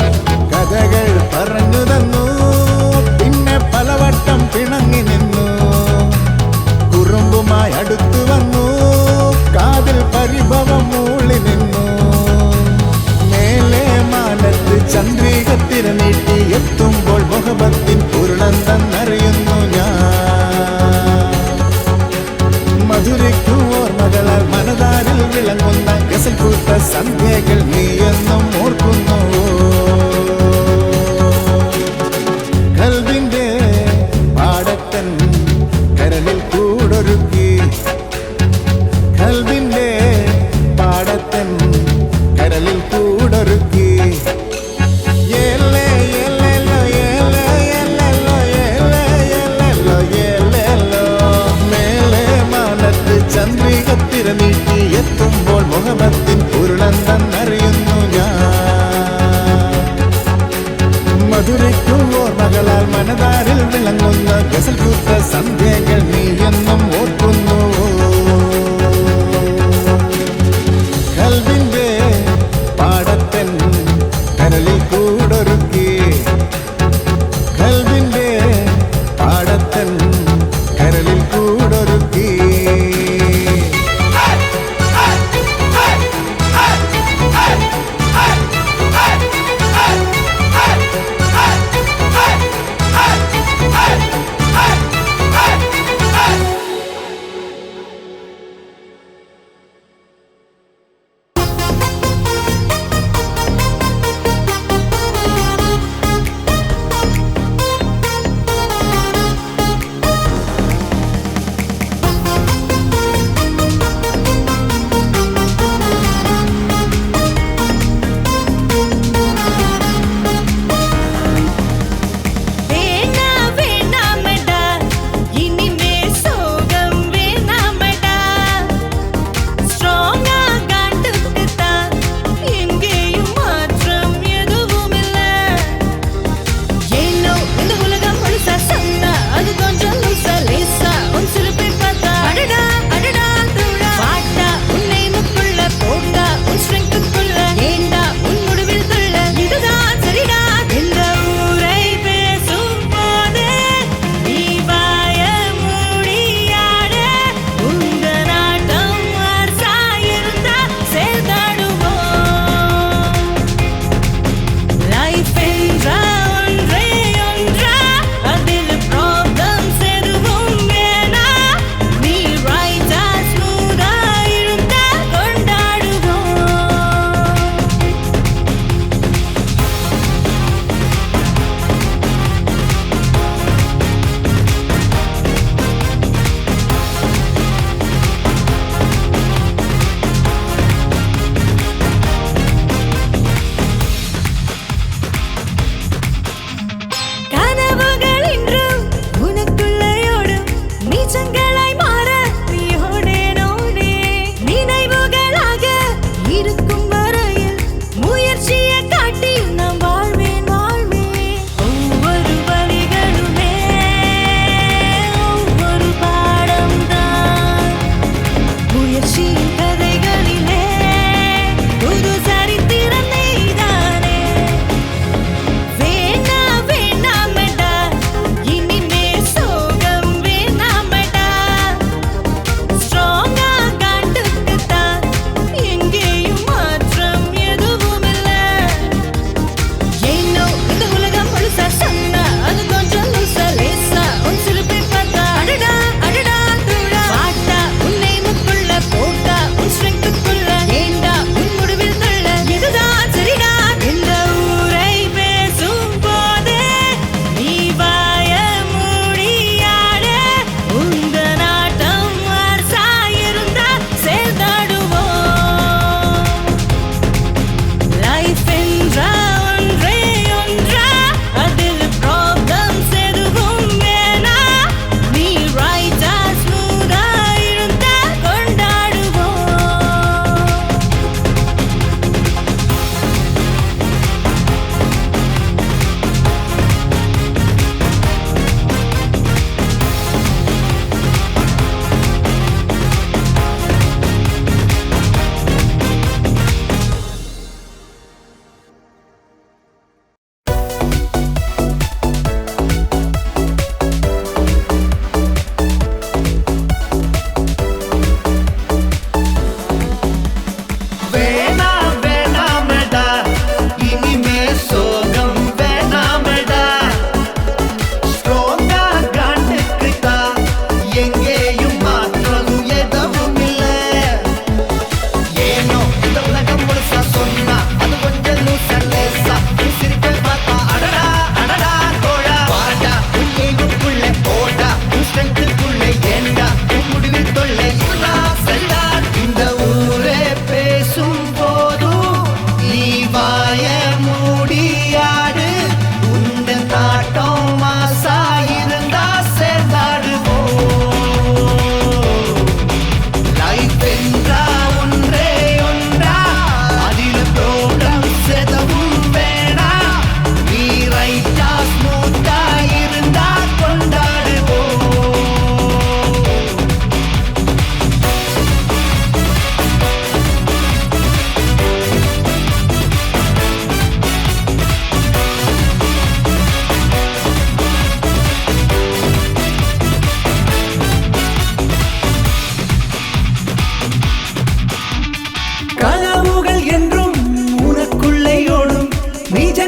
കഥകൾ പറഞ്ഞു തന്നു, പിന്നെ പലവട്ടം പിണങ്ങി നിന്നു. കുറുമ്പുമായി അടുത്തു വന്നു, കാതിൽ പരിഭവം മൂളി നിന്നു. മേലെ മാനത്ത് ചന്ദ്രിക തിര നീട്ടി എത്തുമ്പോൾ മുഹബത്തിൻ ഉരുളന്തെന്നറിയുന്നു ഞാൻ. മധുരയ്ക്കും ഓർമ്മകളാൽ മനതാരിൽ വിളങ്ങുന്ന ഗസൽ പൂത്ത സന്ധ്യകൾ നീ എന്നും ഓർക്കുന്നു. കൽവിന്റെ പാടത്തൻ കരളിൽ കൂടൊരുക്കി, കൽവിന്റെ പാടത്തൻ കരളിൽ കൂടൊരുക്കി. ചന്ദ്രികത്തിര നീട്ടി എത്തുമ്പോൾ മുഹബത്തിൻ ഉരുളന്തെന്നറിയുന്നു ഞാൻ. മധുരയ്ക്കും ഓർമ്മകളാൽ മനതാരിൽ വിളങ്ങുന്ന ഗസൽ പൂത്ത സന്ധ്യകൾ നീ എന്നും ഓർക്കുന്നു. കൽവിന്റെ പാടത്തൻ കരളിൽ കൂടൊരുക്കി, കൽവിന്റെ പാടത്തൻ കരളിൽ കൂടൊരുക്കി.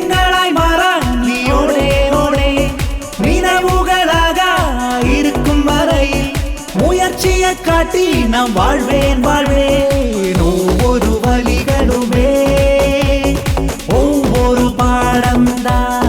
மேகங்களாய் மாறான் நீ ஓடே ஓடே நினைவுகளாக வரையில் முயற்சியை காட்டி நாம் வாழ்வேன் வாழ்வேன் ஒவ்வொரு வழிகளுமே ஒவ்வொரு பாடம்தான்